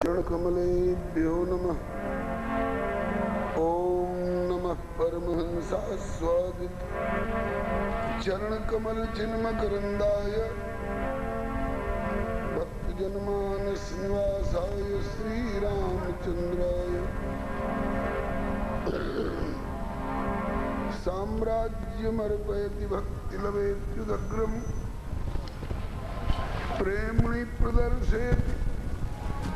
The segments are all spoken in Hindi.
चरणकमलेभ्यो नमः। ओम नमः परमहंसास्वादित चरणकमल चिन्मकरंदाय भक्तजनमानस निवासाय श्रीरामचंद्राय साम्राज्यमर्पयति भक्तिलवेत्युदग्रम् प्रेम्णि प्रदर्शयति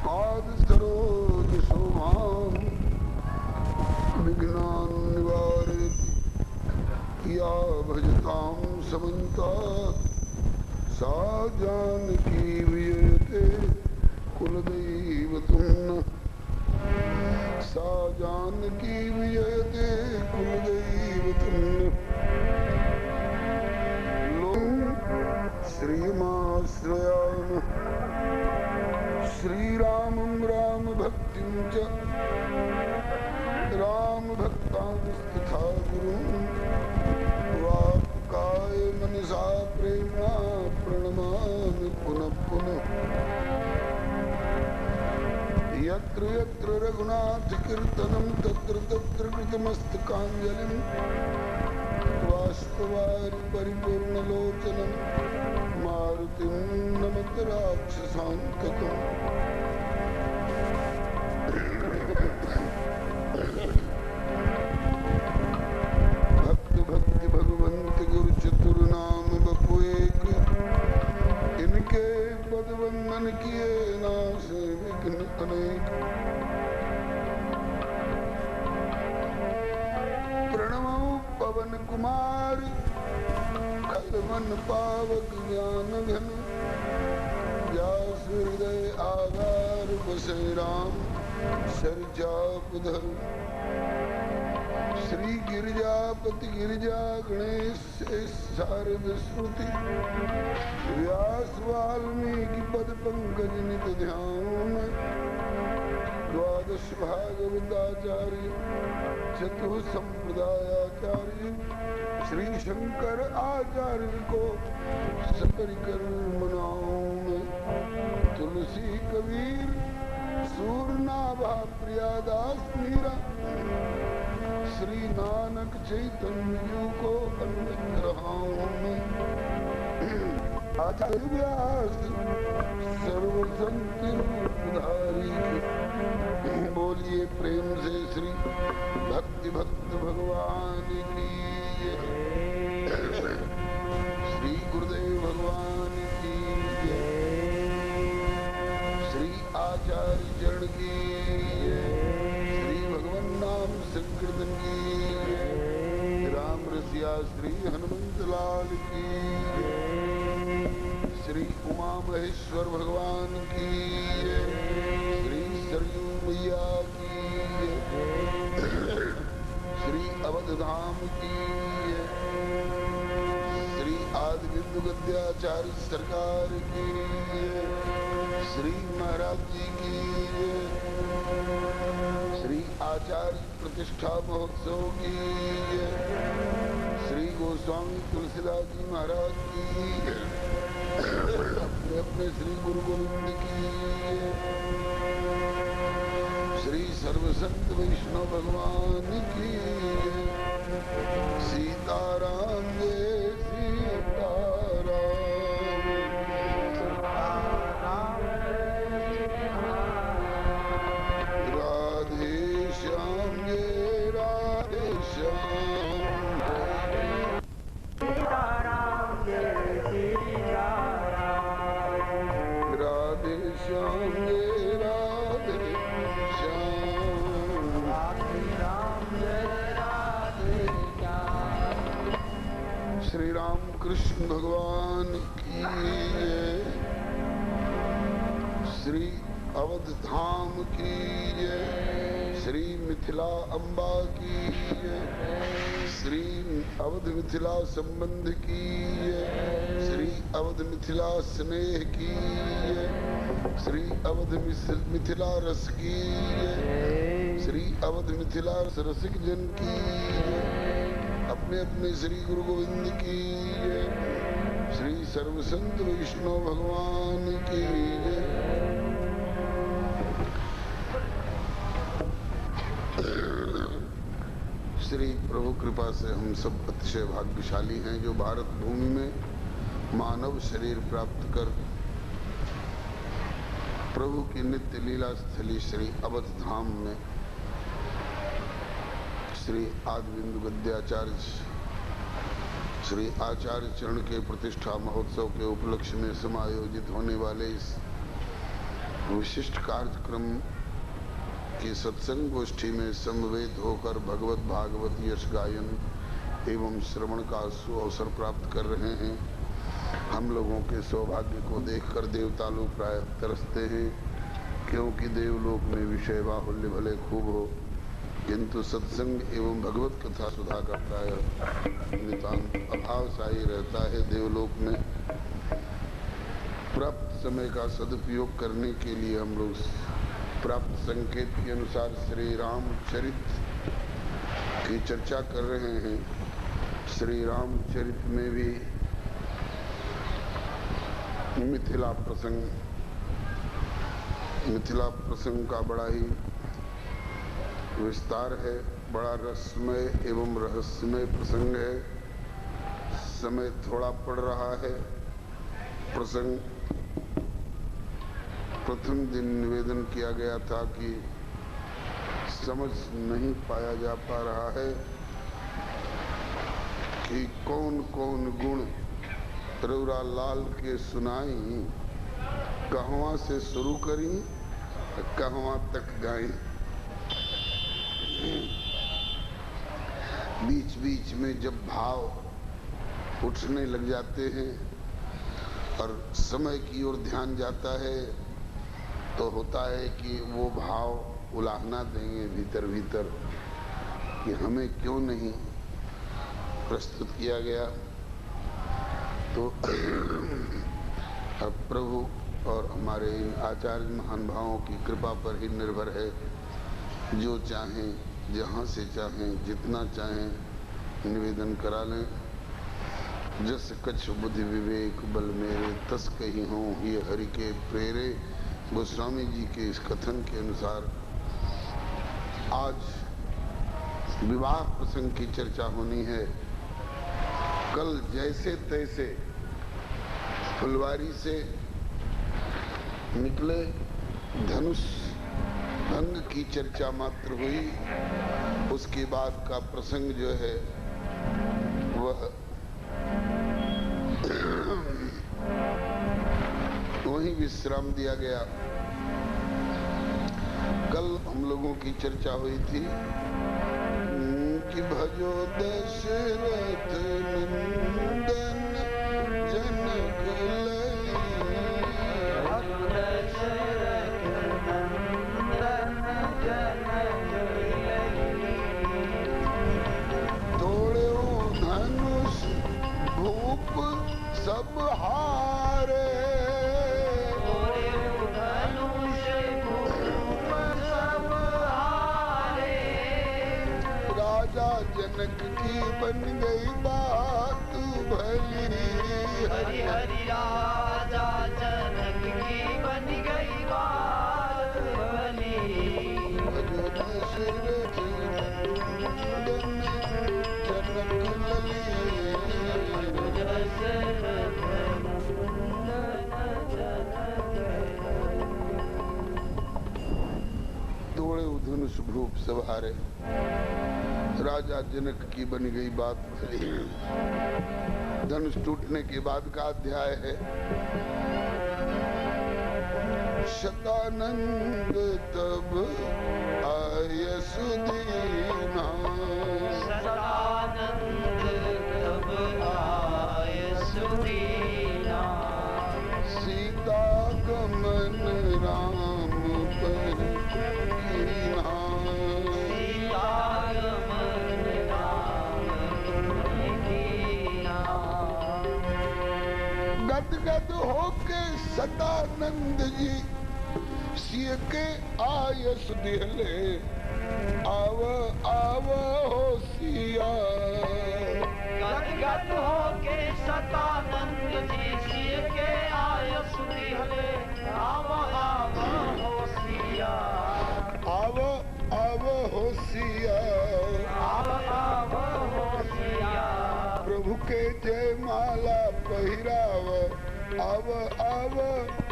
पाद सरोज शोभाम विघ्नान् निवारयति या भजतां समन्तात् सा जानकी विजयते कुलदैवतं नः। सा जानकी विजयते कुलदैवतं नः। श्रीमाश्रयामः श्रीरामं राम भक्तिं च राम भक्तांस्तथा गुरुं वाक्काय मनसा प्रेम्णा प्रणमामि पुनः पुनः। यत्र यत्र रघुनाथ कीर्तनं तत्र तत्र कृतमस्तकाञ्जलिं बाष्पवारि परिपूर्णलोचनं मारुतिं नमत राक्षसान्तकम्। भक्त भक्ति भगवंत गुरु चतुर नाम बपु एक, इनके पद वंदन किए नाश विघ्न अनेक। प्रणमो पवन कुमार खलवन पावक ज्ञान घन, व्यास हृदय आधार बसे राम सरचापधर। श्री गिरिजापति गिरिजा गणेश शारद श्रुति, व्यास वाल्मीकि पद पंकज नित ध्यान। द्वादश भागवताचार्य चतुः संप्रदायाचार्य श्री शंकर आचार्य को सपरिकर मनाऊं। तुलसी कबीर सूरनाभा प्रियादास मीरा, श्री नानक चैतन्य को अन्वित रहाऊं। आचार्य व्यास सर्व संतधारी, बोलिए प्रेम से श्री भक्ति भक्त भगवान की। श्री गुरुदेव भगवान की, श्री आचार्य चरण की, श्री भगवान नाम संकीर्तन की, राम रसिया श्री हनुमंत लाल की, श्री उमा महेश्वर भगवान की, श्री सरयू मैया की, श्री अवध धाम की, श्री आदि बिंदु गद्याचार्य सरकार की, श्री महाराज जी की, श्री आचार्य प्रतिष्ठा महोत्सव की, श्री गोस्वामी तुलसीदास जी महाराज की, अपने अपने श्री गुरु गोविंद की, श्री सर्वसंत वैष्णव भगवान की। सीताराम जय सीताराम, राधे श्याम जय राधे श्याम, सीताराम जय सीताराम, राधे श्याम जय राधे श्याम, राधे राम जय राधे श्याम। श्री राम कृष्ण भगवान की जय, श्री अवध धाम की जय, श्री मिथिला अम्बा की जय, श्री अवध मिथिला संबंध की जय, श्री अवध मिथिला स्नेह की जय, श्री अवध मिथिला रस की जय, श्री अवध मिथिला रसिक जन की जय, अपने अपने श्री गुरु गोविंद की जय, श्री सर्वसंत वैष्णव भगवान की जय। श्री प्रभु कृपा से हम सब अतिशय भाग्यशाली हैं जो भारत भूमि में मानव शरीर प्राप्त कर प्रभु की नित्य लीला स्थली श्री अवध धाम में श्री आदिबिंदु गद्याचार्य श्री आचार्य चरण के प्रतिष्ठा महोत्सव के उपलक्ष्य में समायोजित होने वाले इस विशिष्ट कार्यक्रम की सत्संग गोष्ठी में समवेत होकर भगवत भागवत यश गायन एवं श्रवण का सुअवसर प्राप्त कर रहे हैं। हम लोगों के सौभाग्य को देखकर देवता लोग प्राय तरसते हैं, क्योंकि देवलोक में विषय बाहुल्य भले खूब हो, किंतु सत्संग एवं भगवत कथा सुधा का प्राय नितांत अभाव शाही रहता है। देवलोक में प्राप्त समय का सदुपयोग करने के लिए हम लोग प्राप्त संकेत के अनुसार श्री रामचरित की चर्चा कर रहे हैं। श्री रामचरित में भी मिथिला प्रसंग का बड़ा ही विस्तार है, बड़ा रसमय एवं रहस्यमय प्रसंग है। समय थोड़ा पड़ रहा है। प्रसंग प्रथम दिन निवेदन किया गया था कि समझ नहीं पाया जा पा रहा है कि कौन कौन गुण रउरा लाल के सुनाई, कहवा से शुरू करी, कहवा तक गाई। बीच बीच में जब भाव उठने लग जाते हैं और समय की ओर ध्यान जाता है तो होता है कि वो भाव उलाहना देंगे भीतर भीतर कि हमें क्यों नहीं प्रस्तुत किया गया। तो अब प्रभु और हमारे इन आचार्य महान भावों की कृपा पर ही निर्भर है। जो चाहें, जहाँ से चाहें, जितना चाहें निवेदन करा लें। जस कछ बुद्धि विवेक बल मेरे तस कही हों ये हरि के प्रेरे। गोस्वामी जी के इस कथन के अनुसार आज विवाह प्रसंग की चर्चा होनी है। कल जैसे तैसे फुलवारी से निकले धनुष भंग की चर्चा मात्र हुई। उसके बाद का प्रसंग जो है वह वहीं विश्राम दिया गया। कल हम लोगों की चर्चा हुई थी कि भजो दशरथ नंदन जनक तोड़ो धनुष भूप सब हारे। जनक की बन गई बात भली। हरि हरि राजा जनक की बन गई बात भली। भजो दशरथ नंदन जनक लली। तोड़े धनुष भूप सब हारे। राजा जनक की बन गई बात भली। धनुष टूटने के बाद का अध्याय है। शतानंद तब आय सुदीना। शतानंद तब आय सुदीना। सीता गमन राम पर कीना। गदगद होके सदानंद जी सिय के आयस दिहले। आव आव हो सिया। गदगद होके सदानंद जी सिय के आयस दिहले। आव आव हो सिया। आव आव हो सिया। आव के जय माला पहिराव आव आव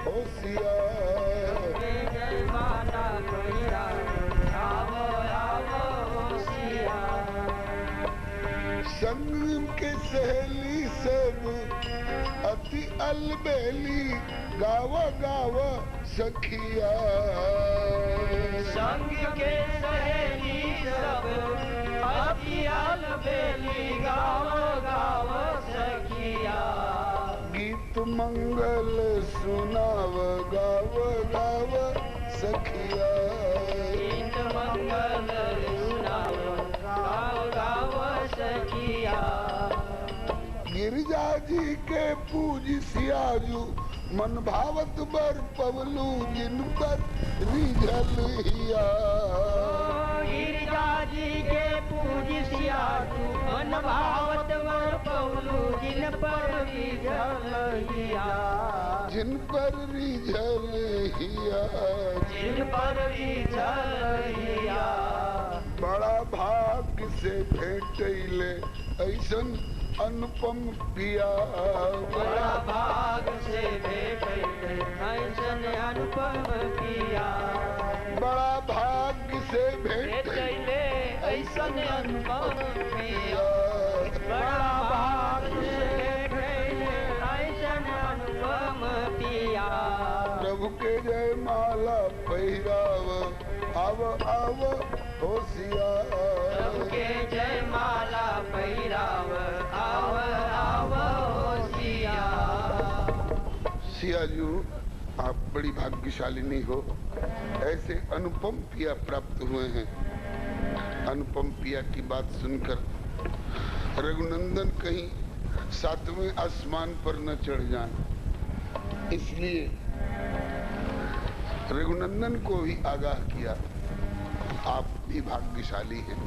होशियार। जय माला पहिराव आव आव होशियार। संग के सहेली सब अति अलबेली गाव गाव सखिया। संग के सहेली सब अति अलबेली गाव गाव सखिया। गीत मंगल सुनाव गाव गाव सखिया। गीत मंगल सुनाव गाव गाव सखिया। गिरजा जी के पूज सियाजू मन भावत बर पवलू जिन पर रिझल हिया। गिरजा जी के पूज सियाजू मन भावत बर पवलू जिन पर रिझल हिया। जिन पर रिझल हिया। जिन पर रिझल हिया। बड़ा भाग्य से भेटैले ऐसन अनुपम पिया। बड़ा भाग से भेटैले ऐसन अनुपम पिया। बड़ा भाग्य से भेटैले ऐसन अनुपम पिया। बड़ा भाग से भेटैले ऐसन अनुपम पिया। प्रभु के जय माला पहिराव आव आव होशियार। प्रभु के जय माला पहिराव आव आव होशियार। सियाजू आप बड़ी भाग्यशालिनी हो, ऐसे अनुपम पिया प्राप्त हुए हैं। अनुपम पिया की बात सुनकर रघुनंदन कहीं 7वें आसमान पर न चढ़ जाएं, इसलिए रघुनंदन को भी आगाह किया आप भी भाग्यशाली हैं।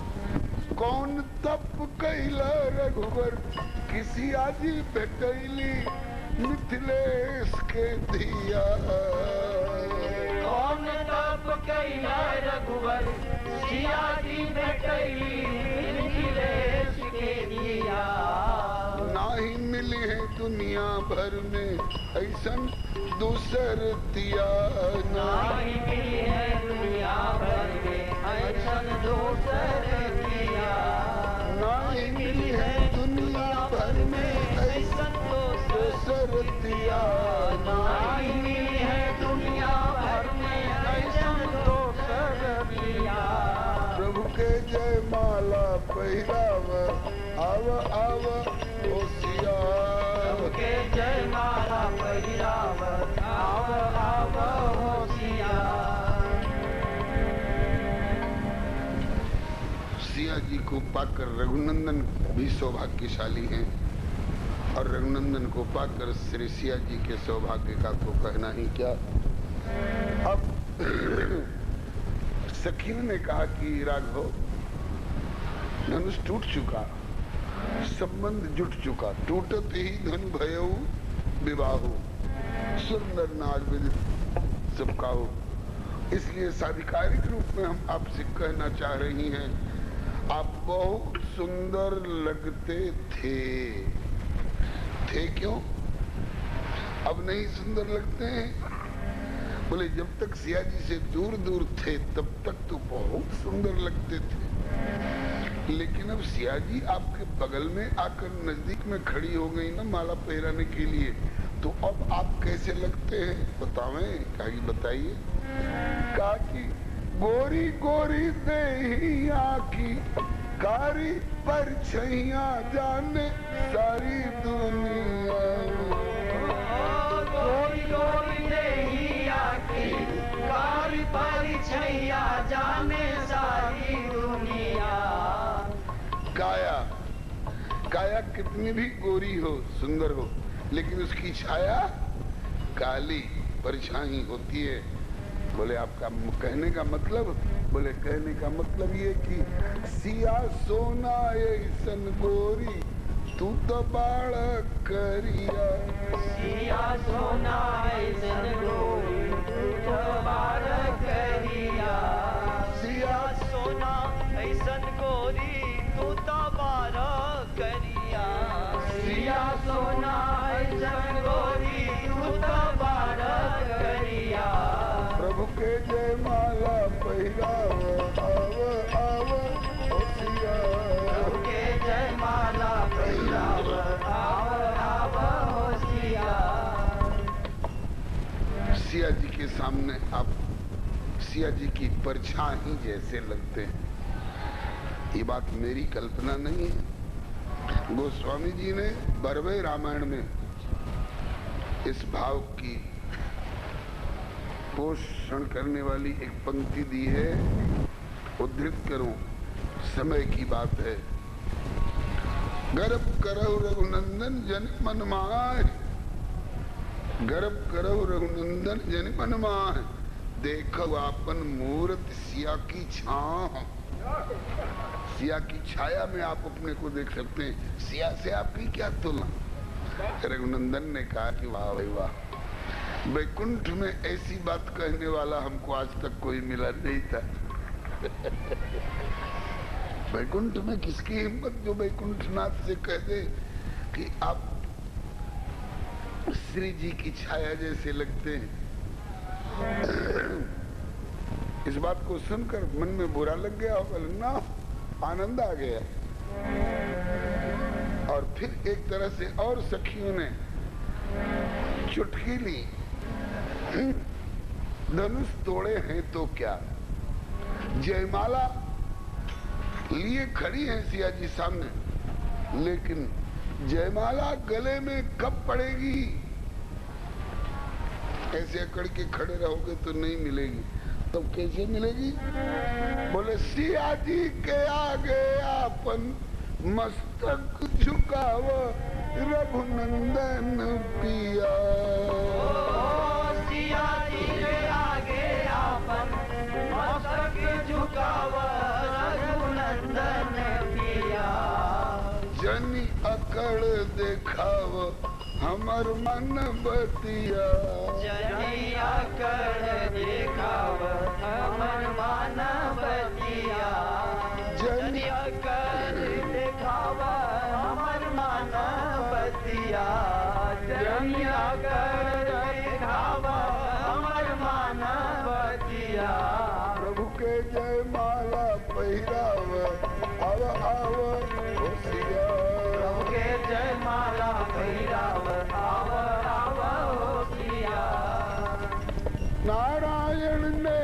कौन तप कैला रघुवर किसी आजी भेटैली मिथिलेश के दिया। कौन तप कैला रघुवर सिया जी भेटैली मिथिलेश के दिया। नाही मिली है दुनिया भर में ऐसन दूसर दिया। नाही मिली है दुनिया भर में ऐसन दूसर दिया। नाही मिली है दुनिया भर में ऐसन दूसर दिया। नाही मिली है दुनिया भर में ऐसन दूसर दिया। प्रभु के जय माला पहिराव आव आव होशियार। प्रभु के जय माला पहिराव आव आव होशियार। सिया जी को पाकर रघुनंदन भी सौभाग्यशाली हैं और रघुनंदन को पाकर श्री सिया जी के सौभाग्य का तो कहना ही क्या। अब सखियों ने कहा कि राघव धनुष टूट चुका, संबंध जुट चुका, टूटत ही धन भयऊ विवाहो सुंदर नाग विदित सबका हो। इसलिए साधिकारिक रूप में हम आपसे कहना चाह रही हैं, आप बहुत सुंदर लगते थे। थे क्यों? अब नहीं सुंदर लगते हैं? बोले जब तक सिया जी से दूर दूर थे तब तक तो बहुत सुंदर लगते थे, लेकिन अब सिया जी आपके बगल में आकर नजदीक में खड़ी हो गई ना माला पहराने के लिए, तो अब आप कैसे लगते हैं बतावें? क्या बताइए। कहा कि गोरी गोरी देहिया की कारी पर छैया जाने सारी दुनिया। गोरी गोरी देहिया की कारी पर छैया जाने सारी दुनिया। काया काया कितनी भी गोरी हो सुंदर हो, लेकिन उसकी छाया काली परछाई होती है। बोले आपका कहने का मतलब? बोले कहने का मतलब ये कि सिया सोना ऐसन गोरी तू तो बाड़ करिया। सिया सोना ऐसन गोरी तू तो बाड़ करिया। सिया सोना ऐसन गोरी तू तो बाड़ करिया। माला पहिराव आव आव ओ सिया। प्रभु के जय माला पहिराव आव आव ओ सिया। सिया जी के सामने आप सिया जी की परछाई जैसे लगते हैं। ये बात मेरी कल्पना नहीं है, गोस्वामी जी ने बरवे रामायण में इस भाव की पोषण करने वाली एक पंक्ति दी है, उद्धृत करूं, समय की बात है। गर्भ करहु रघुनंदन जन मन माह, गर्भ करहु रघुनंदन जन मन माह, देखो आपन मूरत सिया की छाह। सिया की छाया में आप अपने को देख सकते हैं, सिया से आपकी क्या तुलना। रघुनंदन ने कहा कि वाह भाई वाह, वैकुंठ में ऐसी बात कहने वाला हमको आज तक कोई मिला नहीं था। वैकुंठ में किसकी हिम्मत जो वैकुंठनाथ से कह दे कि आप श्री जी की छाया जैसे लगते हैं। इस बात को सुनकर मन में बुरा लग गया होगा ना, आनंद आ गया। और फिर एक तरह से और सखियों ने चुटकी ली, धनुष तोड़े हैं तो क्या, जयमाला लिए खड़ी है सिया जी सामने, लेकिन जयमाला गले में कब पड़ेगी, ऐसे अकड़ के खड़े रहोगे तो नहीं मिलेगी। तो कैसे मिलेगी? बोले सिया जी के आगे आपन मस्तक झुकाव रघुनंदन पिया। सिया जी के आगे आपन मस्तक झुकाव रघुनंदन पिया। जनी अकड़ देखाव हमर मन बतिया, जनी अकड़ देखाव हमर मन बतिया। जनी अकड़ देखाव हमर मन बतिया। जनी अकड़ देखाव हमर मन बतिया। प्रभु के जय माला पहिराव आव आव ओ सिया। प्रभु के जय माला पहिराव आव आव ओ सिया। नारायण ने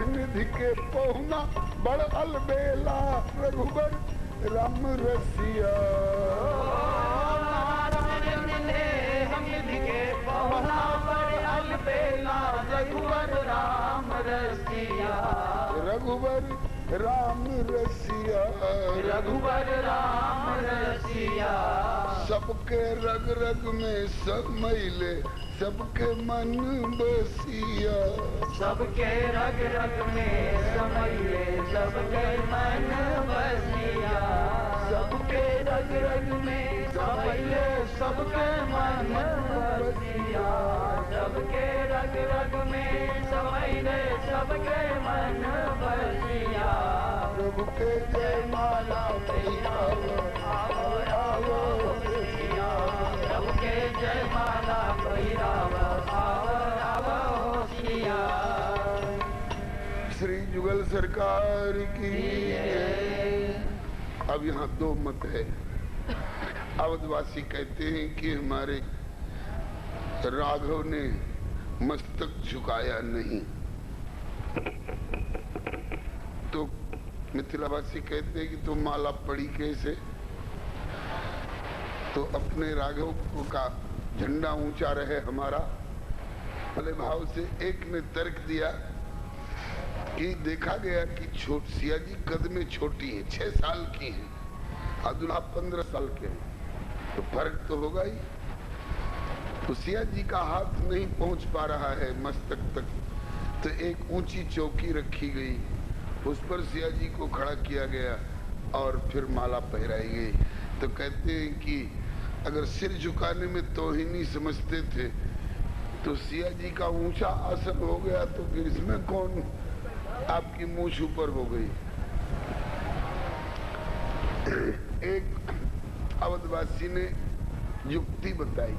निधि के पहुना बड़ अलबेला रघुबर राम रसिया। नारायण ने निधि के पहुना बड़ अलबेला रघुबर राम रसिया। रघुबर राम रसिया। रघुबर राम रसिया। सबके रग रग में समैले सबके मन बसिया। सबके रग रग में समैले सबके मन बसिया। सबके रग रग में समैले सबके मन बसिया। सबके रग रग में समैले सबके मन बसिया। प्रभु के जय माला पहिराव आवो आवो सिया। प्रभु के जय माला पहिराव आवो आवो सिया। श्री जुगल सरकार की। अब यहाँ दो मत है। अवधवासी कहते हैं कि हमारे राघव ने मस्तक झुकाया नहीं, तो मिथिलावासी कहते हैं कि तो माला पड़ी कैसे। तो अपने राघव का झंडा ऊंचा रहे हमारा, भले भाव से एक ने तर्क दिया कि देखा गया कि सिया जी कद में छोटी है, 6 साल की है, अब्दुल्ला 15 साल के हैं, तो फर्क तो होगा ही। तो सिया जी का हाथ नहीं पहुंच पा रहा है मस्तक तक, तो एक ऊंची चौकी रखी गई, उस पर सिया जी को खड़ा किया गया और फिर माला पहराई गई। तो कहते हैं कि अगर सिर झुकाने में तौहीनी समझते थे तो सिया जी का ऊंचा आसन हो गया, तो फिर इसमें कौन आपकी मूंछ ऊपर हो गई। एक अवधवासी ने युक्ति बताई।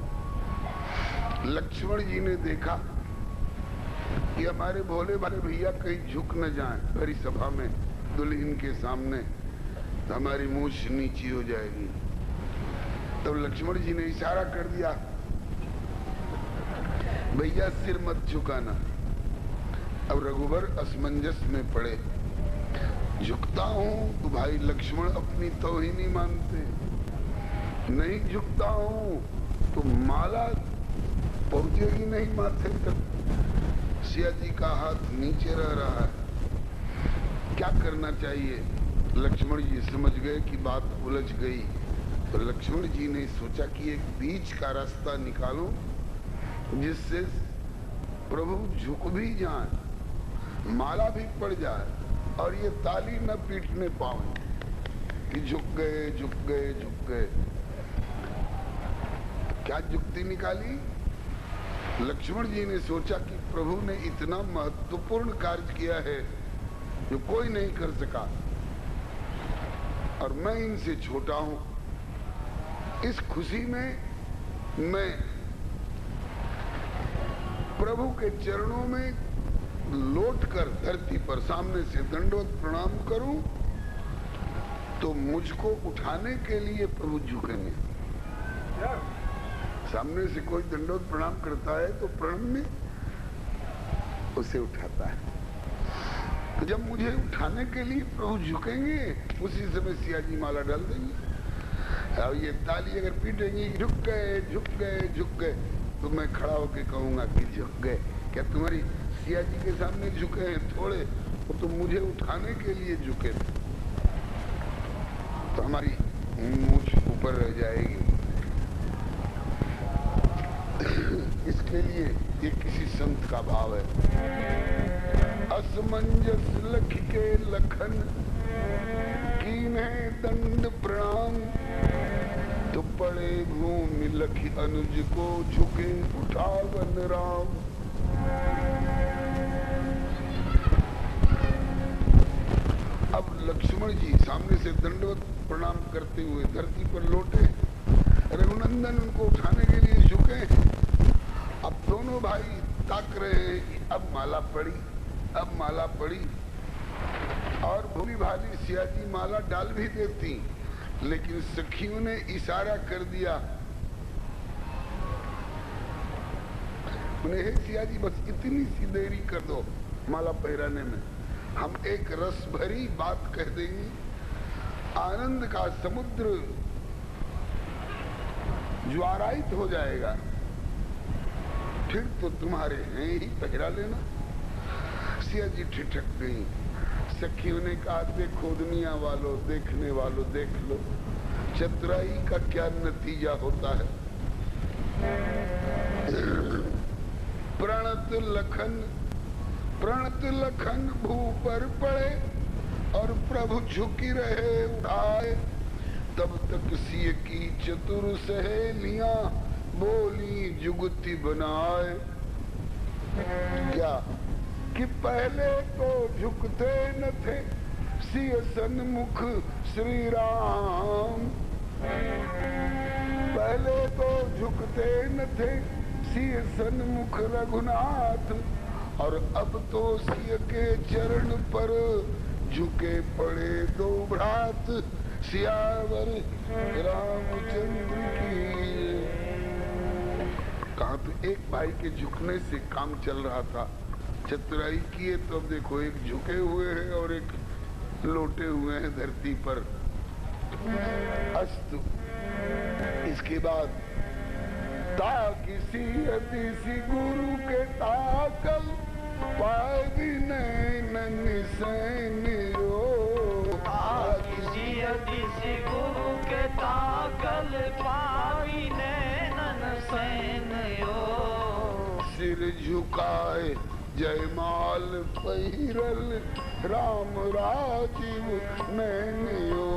लक्ष्मण जी ने देखा कि हमारे भोले भाले भैया कहीं झुक न जाएं भरी सभा में दुल्हन के सामने, तो हमारी मूछ नीची हो जाएगी। तब लक्ष्मण जी ने इशारा कर दिया, भैया सिर मत झुकाना। अब रघुवर असमंजस में पड़े, झुकता हूं तो भाई लक्ष्मण अपनी तौहीनी मानते, नहीं झुकता हूं तो माला पहुंचेगी नहीं माथे तक। सिया जी का हाथ नीचे रह रहा है, क्या करना चाहिए? लक्ष्मण जी समझ गए कि बात उलझ गई, तो लक्ष्मण जी ने सोचा कि एक बीच का रास्ता निकालो जिससे प्रभु झुक भी जाए, माला भी पड़ जाए और ये ताली न पीटने पाए कि झुक गए झुक गए झुक गए। क्या जुक्ति निकाली? लक्ष्मण जी ने सोचा कि प्रभु ने इतना महत्वपूर्ण कार्य किया है जो कोई नहीं कर सका और मैं इनसे छोटा हूं। इस खुशी में मैं प्रभु के चरणों में लौटकर धरती पर सामने से दंडवत प्रणाम करूं तो मुझको उठाने के लिए प्रभु झुकेंगे। सामने से कोई दंडवत प्रणाम करता है तो प्रणम में उसे उठाता है। तो जब मुझे उठाने के लिए प्रभु झुकेंगे उसी समय सिया जी माला डाल देंगे। और ये ताली अगर पीटेंगी झुक गए झुक गए झुक गए, तो मैं खड़ा होकर कहूंगा कि झुक गए। क्या तुम्हारी सिया जी के सामने झुके हैं थोड़े, वो तो मुझे उठाने के लिए झुके थे। तो हमारी मूछ ऊपर रह जाएगी। इसके लिए ये किसी संत का भाव है। असमंजस लख के लखन कीन्हे दंड प्रणाम, तो पड़े भूमि लखी अनुज को झुके उठावन राम। अब लक्ष्मण जी सामने से दंडवत प्रणाम करते हुए धरती पर लौटे, रघुनंदन उनको उठाने के लिए झुके। अब दोनों भाई ताक रहे हैं कि अब माला पड़ी, अब माला पड़ी। और भोली भाली सिया जी माला डाल भी देती, लेकिन सखियों ने इशारा कर दिया, उन्हें, हे सिया जी बस इतनी सी देरी कर दो माला पहराने में, हम एक रस भरी बात कह देंगे, आनंद का समुद्र ज्वारायित हो जाएगा, फिर तो तुम्हारे हैं ही पहरा लेना। सिया जी ठिठक गई। सखियों ने कहा, देखो दुनिया वालों, देखने वालों देख लो, चतुराई का क्या नतीजा होता है। प्रणत लखन भू पर पड़े और प्रभु झुकी रहे उठाए, तब तक सिय की चतुर सहेलियां बोली जुगती बनाए। क्या कि पहले तो झुकते न थे सिय सन्मुख श्री राम, पहले तो झुकते न थे सिय सन्मुख रघुनाथ, और अब तो सिय के चरण पर झुके पड़े दो भ्रात, सियावर रामचंद्र की। कहा तो एक भाई के झुकने से काम चल रहा था, चतुराई किए तो अब देखो एक झुके हुए हैं और एक लोटे हुए हैं धरती पर। अस्तु, इसके बाद किसी अतिशि गुरु के ताकल पाए भी नैन सैन किसी अतिशि गुरु के ताकल पाई नैनन सैन सिर झुकाए जयमाल पहिरल राम राजीव नैनियो,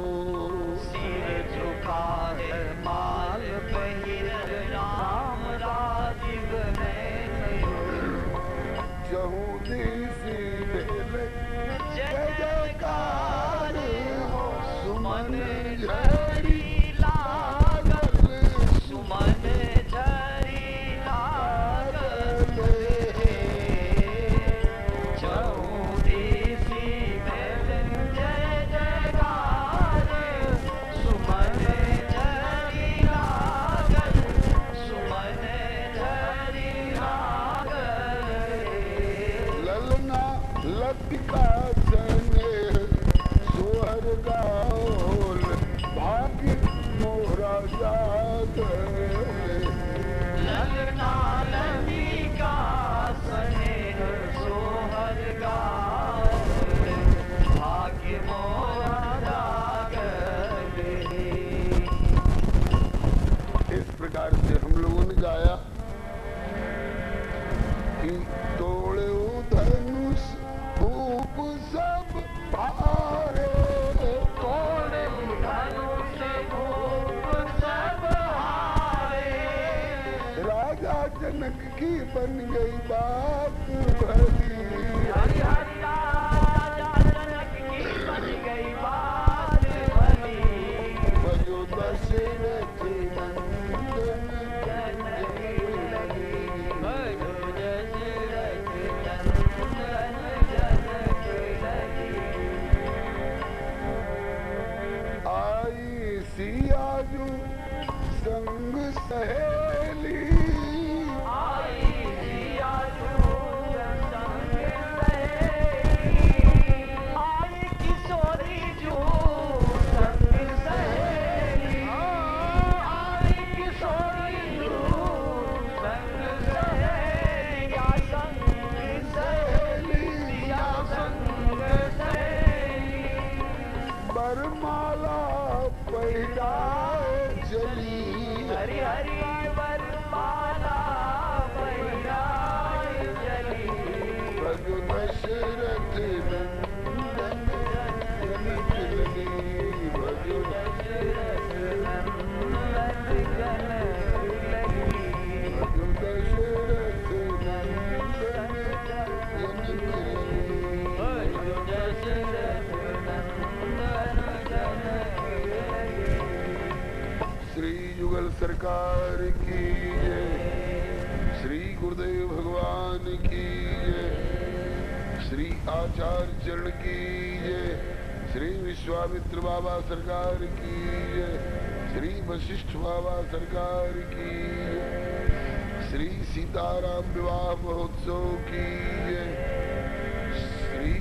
सिर झुकाए माल पहिरल राम राजीव नैनियो, जहूँ देसी भेले जय जयकार हो, सुमन झरी लागल, सुमन झरी लागल, हारे, तोड़े धनुष धूप सब हारे। राजा जनक की बन गई बात भली, हरि हरि राजा जनक की बन गई बात भली। भजो दशरथ नंदन जनक लगी, भजो दशरथ नंदन जनक लगी। आई सियाजू संग सहेली, आई सियाजू संग सहेली। आई किशोरी जू संग सहेली। आई किशोरी जू संग सहेली। या संग सहेली, या संग सहेली। बरमाला पहिराए चली, हरि हरि वरमाला पहिराए चली। भजो दशरथ नंदन जनक लगी, भजो दशरथ नंदन जनक लगी। भजो दशरथ नंदन जनक लगी। भजो दशरथ नंदन जनक लगी। श्री युगल सरकार की जय, श्री गुरुदेव भगवान की जय, श्री आचार्य चरण की जय, श्री विश्वामित्र बाबा सरकार की जय, श्री वशिष्ठ बाबा सरकार की जय, श्री सीताराम विवाह महोत्सव की जय, श्री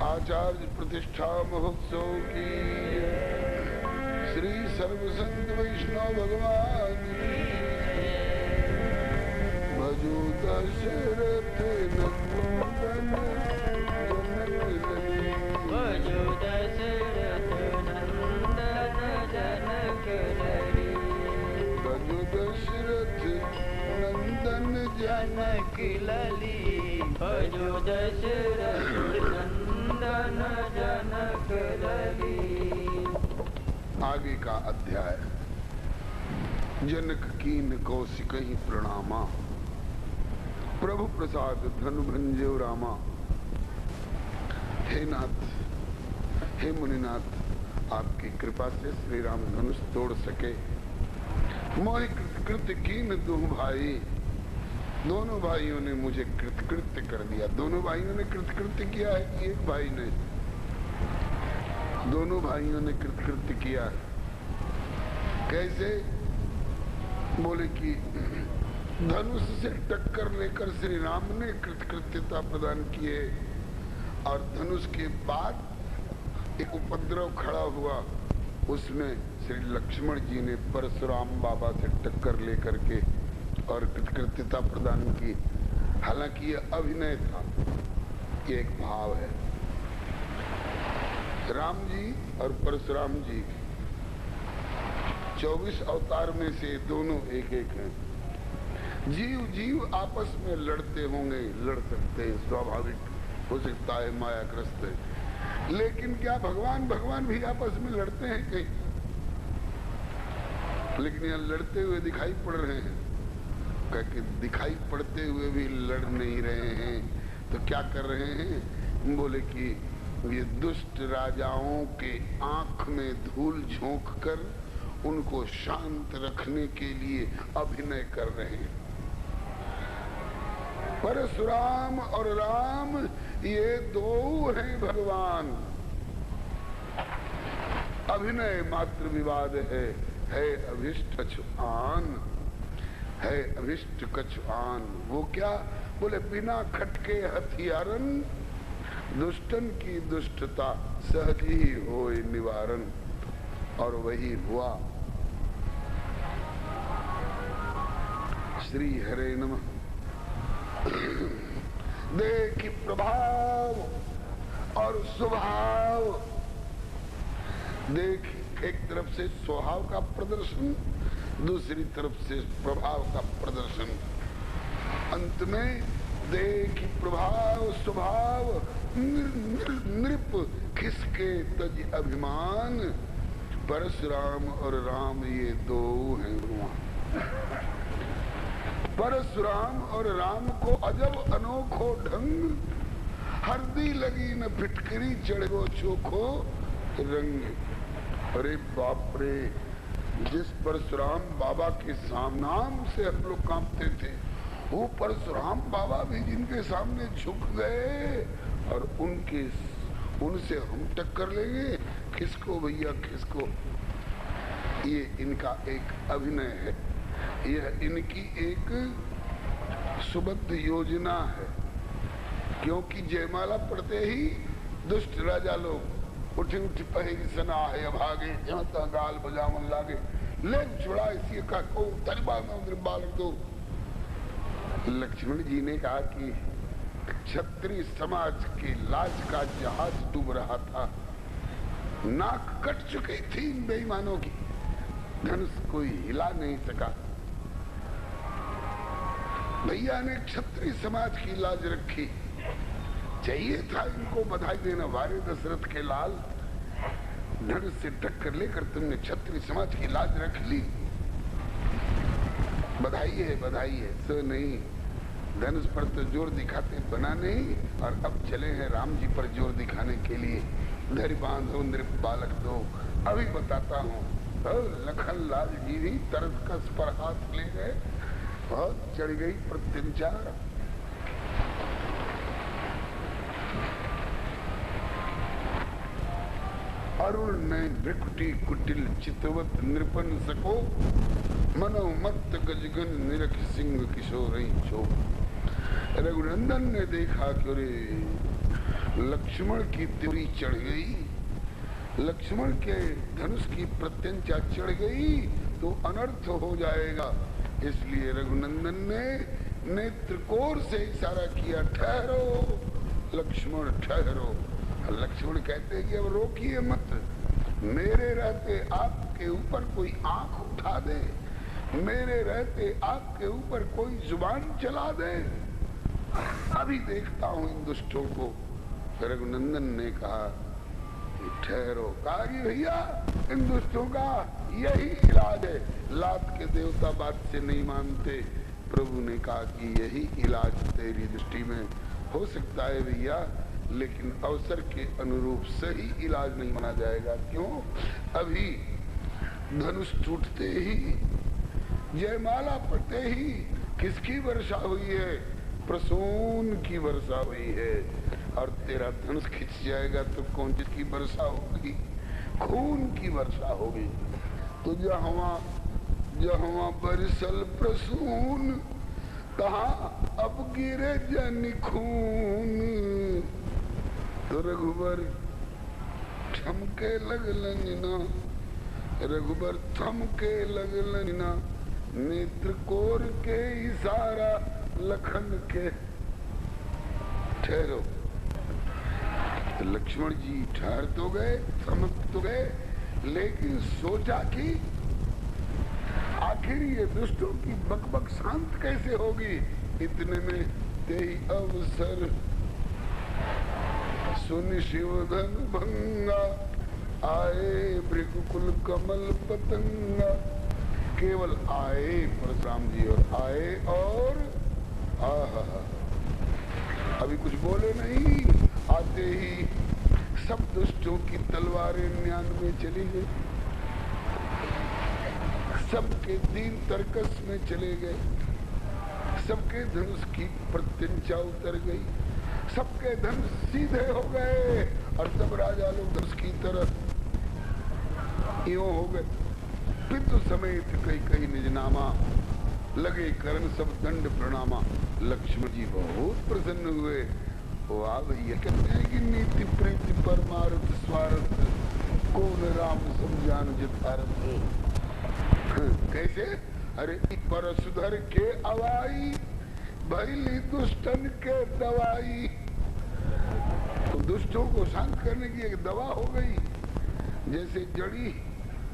आचार्य प्रतिष्ठा महोत्सव की जय, श्री सर्वसंत वैष्णव भगवान की जय। भजो दशरथ नंदन जनक लगी, भजो दशरथ नंदन जनक लगी। भजो दशरथ नंदन जनक लली, भजो दशरथ नंदन जनक लली। आगे का अध्याय। जनक कीन कौशिकहि प्रणामा, प्रभु प्रसाद धनु भंजो रामा। हे नाथ, हे मुनिनाथ, आपकी कृपा से श्री राम धनुष तोड़ सके। मोहि कृत कीन दुह भाई, दोनों भाइयों ने मुझे कृतकृत्य कर दिया। दोनों भाइयों ने कृतकृत्य किया है कि एक भाई ने? दोनों भाइयों ने कृतकृत्य किया है। कैसे? बोले कि धनुष से टक्कर लेकर श्री राम ने कृतकृत्यता प्रदान की है, और धनुष के बाद एक उपद्रव खड़ा हुआ, उसमें श्री लक्ष्मण जी ने परशुराम बाबा से टक्कर लेकर के और कृतकृत्यता प्रदान की। हालांकि ये अभिनय था, ये एक भाव है। राम जी और परशुराम जी 24 अवतार में से दोनों एक एक हैं। जीव जीव आपस में लड़ते होंगे, लड़ सकते हैं, स्वाभाविक हो सकता है, मायाग्रस्त है। लेकिन क्या भगवान भी आपस में लड़ते हैं कहीं? लेकिन यहाँ लड़ते हुए दिखाई पड़ रहे हैं। क्योंकि दिखाई पड़ते हुए भी लड़ नहीं रहे हैं, तो क्या कर रहे हैं? बोले कि ये दुष्ट राजाओं के आंख में धूल झोंक कर उनको शांत रखने के लिए अभिनय कर रहे हैं। परशुराम और राम ये दो हैं भगवान। अभिनय मात्र विवाद है अभिष्ट कछु आन, है अभिष्ट कछु आन। वो क्या? बोले बिना खटके हथियारन, दुष्टन की दुष्टता सहज ही होए निवारण। और वही हुआ। श्री हरे नमः। देखी प्रभाव और स्वभाव, देख एक तरफ से स्वभाव का प्रदर्शन, दूसरी तरफ से प्रभाव का प्रदर्शन। अंत में देखी प्रभाव स्वभाव, नृप किसके तज अभिमान, परशुराम और राम ये दो हैं भगवान। परशुराम और राम को अजब अनोखो ढंग, हरदी लगी न फिटकरी चढ़ो चोखो रंग। अरे बाप रे, जिस परशुराम बाबा के नाम से हम लोग कांपते थे, वो परशुराम बाबा भी जिनके सामने झुक गए, और उनसे हम टक्कर लेंगे। किसको भैया किसको? ये इनका एक अभिनय है, यह इनकी एक सुबद्ध योजना है। क्योंकि जयमाला पढ़ते ही दुष्ट राजा लोग उठी उठी पहेगी सना है भागे, जहाँ गाल बजावन लागे, ले छुड़ा इसी का को तलबा में बालक दो। लक्ष्मण जी ने कहा कि क्षत्रिय समाज के लाज का जहाज डूब रहा था, नाक कट चुकी थी इन बेईमानों की, धनुष कोई हिला नहीं सका। भैया ने क्षत्रिय समाज की लाज रखी। चाहिए था इनको बधाई देना, वारे दशरथ के लाल, धनुष से टक्कर लेकर तुमने क्षत्रिय समाज की लाज रख ली। बधाई है सो नहीं, धनुष पर तो जोर दिखाते बना नहीं, और अब चले हैं राम जी पर जोर दिखाने के लिए। धरि बांधो नृप बालक दो, अभी बताता हूँ। लखन लाल जी भी तरस कस पर हाथ ले गए, बहुत चढ़ गई प्रत्यंचार। अरुण ने भ्रिकुटी कुटिल चितवत नृपन सको, मनो मत गजगन निरख सिंह किशोर छो। रघुनंदन ने देखा कि अरे लक्ष्मण की तिवरी चढ़ गई, लक्ष्मण के धनुष की प्रत्यंचा चढ़ गई तो अनर्थ हो जाएगा। इसलिए रघुनंदन ने नेत्रकोर से इशारा किया, ठहरो लक्ष्मण ठहरो। लक्ष्मण कहते हैं कि अब रोकिए मत, मेरे रहते आपके ऊपर कोई आंख उठा दे, मेरे रहते आपके ऊपर कोई जुबान चला दे, अभी देखता हूं इन दुष्टों को। रघुनंदन ने कहा ठहरो। कहा कि भैया इन दुष्टों का यही इलाज है। लात के देवता बात से नहीं मानते। प्रभु ने कहा कि यही इलाज तेरी दृष्टि में हो सकता है भैया, लेकिन अवसर के अनुरूप सही इलाज नहीं माना जाएगा। क्यों? अभी धनुष टूटते ही, जयमाला पड़ते ही किसकी वर्षा हुई है? प्रसून की वर्षा हुई है। और तेरा धनुष खिंच जाएगा तो कौन किसकी वर्षा होगी? खून की वर्षा होगी। तो जहाँ बरसल प्रसून, कहाँ अब गिरे जन खून। तो रघुबर ठमके लगलनिना, रघुबर थमके लगलनिना, नेत्र कोर के इशारा लखन के। ठहरो। तो लक्ष्मण जी ठहर तो गए, थमक तो गए, लेकिन सोचा कि आखिर ये दुष्टों की बकबक शांत कैसे होगी। इतने में तेई अवसर सुन शिवधन भंगा, आए भृगुकुल कमल पतंगा। केवल आए परशुराम जी, और आए और अभी कुछ बोले नहीं, आते ही सब दुष्टों की तलवारें म्यान में चली गई, सबके तीन तरकस में चले गए, सबके धनुष की प्रत्यंचा उतर गई, सबके धनुष सीधे हो गए, और सब राजा लोग धनुष की तरफ यूं हो गए। पितु समेत कई कई निजनामा, लगे करण सब दंड प्रणामा। लक्ष्मण जी बहुत प्रसन्न हुए। वाह भैया, कहते हैं कि नीति प्रीति परमार्थ स्वार्थ, कौन राम समझान जितारथ। कैसे? अरे परशुधर के अवाई, भैली दुष्टन के दवाई। तो दुष्टों को शांत करने की एक दवा हो गई। जैसे जड़ी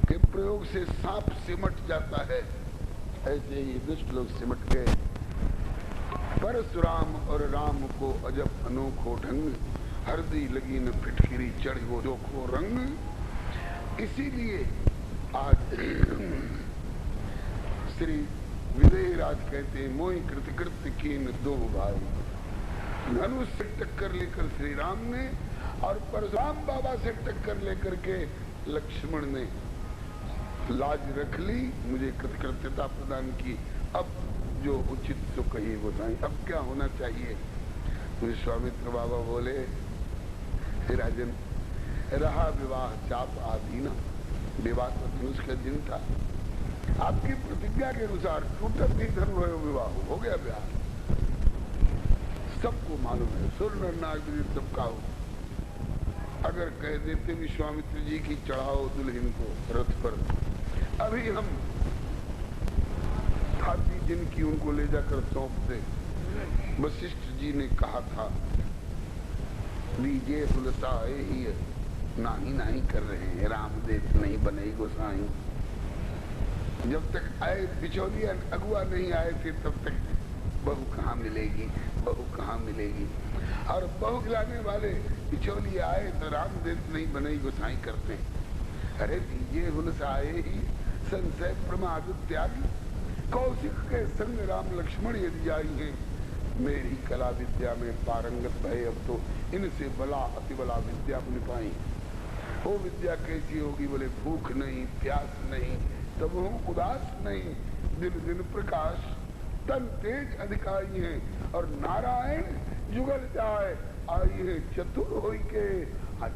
के प्रयोग से सांप सिमट जाता है, ऐसे ही दुष्ट लोग सिमट गए। परशुराम और राम को अजब अनोखो ढंग हरदी लगी न फिटकिरी चढ़ी वो जोखो रंग। इसीलिए आज श्री विदेहराज कहते हैं मोहि कृतकृत्य कीन दो भाई। धनुष से टक्कर लेकर श्री राम ने और परशुराम बाबा से टक्कर लेकर के लक्ष्मण ने लाज रख ली, मुझे कृतकृत्यता प्रदान की। अब जो उचित तो कहिए गोसाई, अब क्या होना चाहिए? विश्वामित्र बाबा बोले, राजन रहा विवाह चाप आदीना। विवाह तो धनुष का दिन था, आपकी प्रतिज्ञा के अनुसार टूटत ही धन विवाह हो गया। ब्याह सबको मालूम है, सुर नाग सबका हो। अगर कह देते विश्वामित्र जी की चढ़ाओ दुल्हन को रथ पर, अभी हम थाती जिनकी उनको ले जाकर सौंपते। वशिष्ठ जी ने कहा था लीजिए सुलसाए ही नाही नहीं कर रहे हैं, रामदेव नहीं बने गोसाई। जब तक आए बिचौलिया अगुआ नहीं आए थे तब तक बहू कहाँ मिलेगी, बहू कहाँ मिलेगी। और बहू खिलाने वाले बिचौलिया आए तो रामदेव नहीं बने गोसाई करते हैं। अरे दीजिए हुलसाए ही संशय प्रमाद त्यागी। कौशिक के संग राम लक्ष्मण यदि जाई हैं, मेरी कला विद्या में पारंगत भय, अब तो इनसे बला अति बला विद्या बन पाई। वो विद्या कैसी होगी? बोले भूख नहीं, प्यास नहीं, तब उदास नहीं, दिन दिन प्रकाश, तन तेज अधिकारी है। और नारायण जुगल जाए आई है चतुर होई के,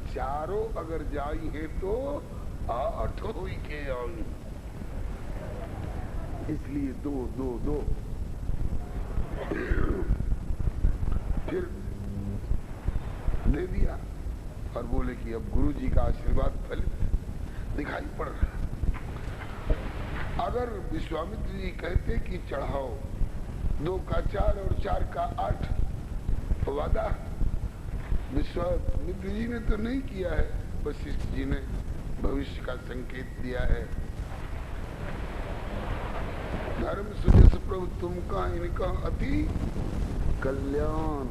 चारों अगर जाई है तो आठ होई के आई। इसलिए दो दो दो। फिर दे दिया और बोले कि अब गुरु जी का आशीर्वाद फलित दिखाई पड़ रहा है। अगर विश्वामित्र जी कहते कि चढ़ाओ 2 का 4 और 4 का 8 वादा, विश्वामित्र जी ने तो नहीं किया है, वशिष्ठ जी ने भविष्य का संकेत दिया है। धर्म सुजस प्रभु तुमका इनका अति कल्याण।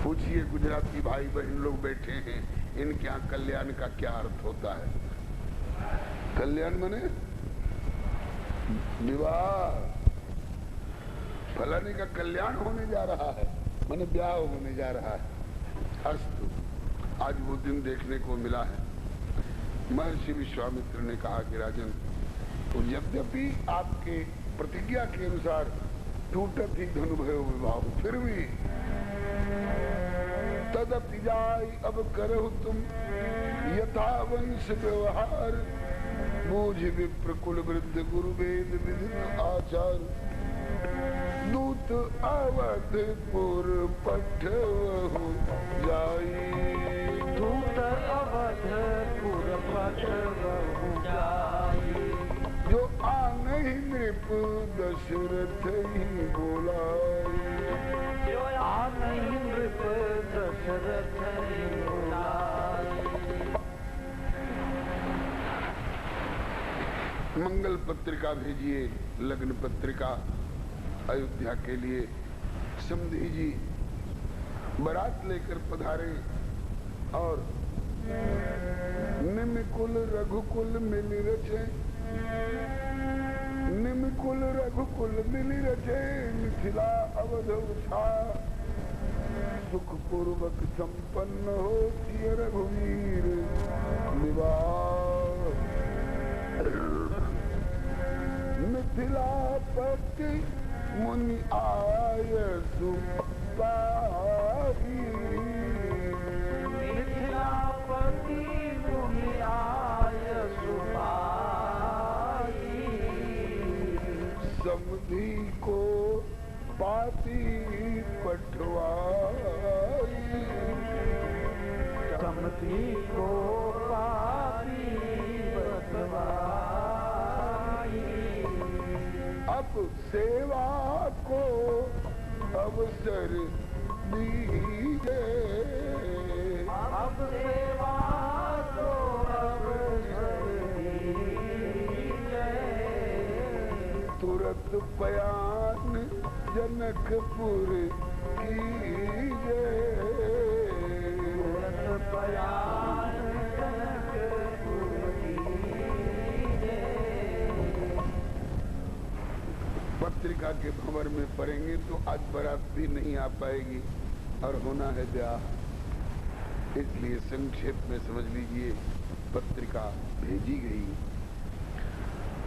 पूछिए गुजराती भाई बहन लोग बैठे हैं, इनके यहाँ कल्याण का क्या अर्थ होता है? कल्याण माने विवाह, फलाने का कल्याण होने जा रहा है, माने ब्याह होने जा रहा है। अस्तु, आज वो दिन देखने को मिला है। महर्षि विश्वामित्र ने कहा कि राजन, तो यद्यपि आपके प्रतिज्ञा के अनुसार टूटत ही धनु भयो विवाह, फिर भी तदपि जाय अब करहु तुम यथा वंश व्यवहार। बूझ विप्र कुल वृद्ध गुरु वेद विधिन आचार। दूत अवधपुर पठवहु जाई। दूत अवधपुर पठवहु जाई। जो आनहि नृप दशरथ ही बोलाई। जो आनहि नृप दशरथ ही बोलाई। मंगल पत्रिका भेजिए, लग्न पत्रिका अयोध्या के लिए। समधी जी बारात लेकर पधारे और निमकुल रघुकुल मिल रचे। निमकुल रघुकुल मिल रचे, मिथिला अवध उठा। सुख पूर्वक संपन्न हो सिय रघुवीर विवाह। मिथिलापति मुनि आय सुपारी। मिथिलापति मुनि आय सुपारी। समधी को पाती पठवाई। समधी को पाती पठवाई। अब सेवा को अवसर दीजिए। अब सेवा को अवसर दीजिए। तुरत बयान जनकपुर कीजिए। बयान जनकपुरी जय। पत्रिका के भंवर में पड़ेंगे तो आज बारात भी नहीं आ पाएगी और होना है ब्याह। इसलिए संक्षेप में समझ लीजिए, पत्रिका भेजी गई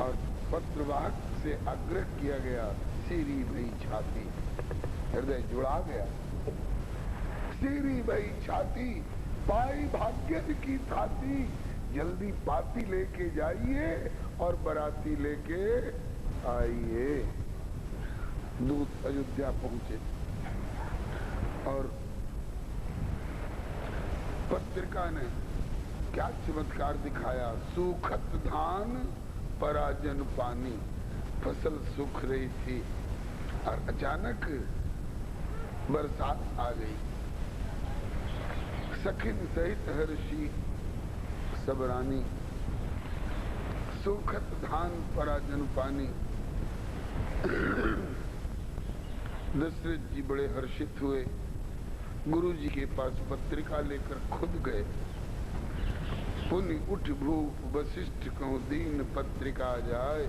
और पत्रवाहक से आग्रह किया गया, सीरी भई छाती, हृदय जुड़ा गया। सीरी भई छाती, पाई भाग्य की थाती, जल्दी पाती लेके जाइए और बाराती लेके आइए। दूत अयोध्या पहुंचे और पत्रिका ने क्या चमत्कार दिखाया। सूखत धान पराजन पानी, फसल सूख रही थी और अचानक बरसात आ गई। सखिन सहित हर्षी सब रानी, सूखत धान पराजन पानी। दशरथ जी बड़े हर्षित हुए, गुरु जी के पास पत्रिका लेकर खुद गए। पुनि उठ भूप वशिष्ठ कहूं दीन पत्रिका जाए,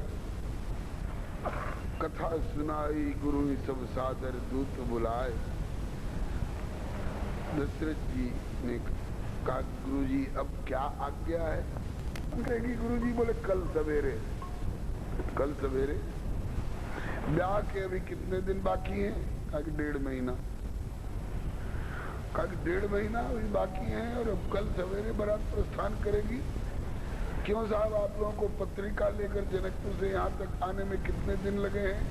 कथा सुनाई गुरु सब सादर दूत बुलाए। दशरथ जी ने कहा, गुरु जी अब क्या आज्ञा है? कहेगी गुरु जी बोले कल सवेरे। कल सवेरे ब्याह के अभी कितने दिन बाकी हैं? कहा कि 1.5 महीना। कहा कि 1.5 महीना अभी बाकी है और अब कल सवेरे बारात प्रस्थान करेगी। क्यों साहब, आप लोगों को पत्रिका लेकर जनकपुर से यहाँ तक आने में कितने दिन लगे हैं?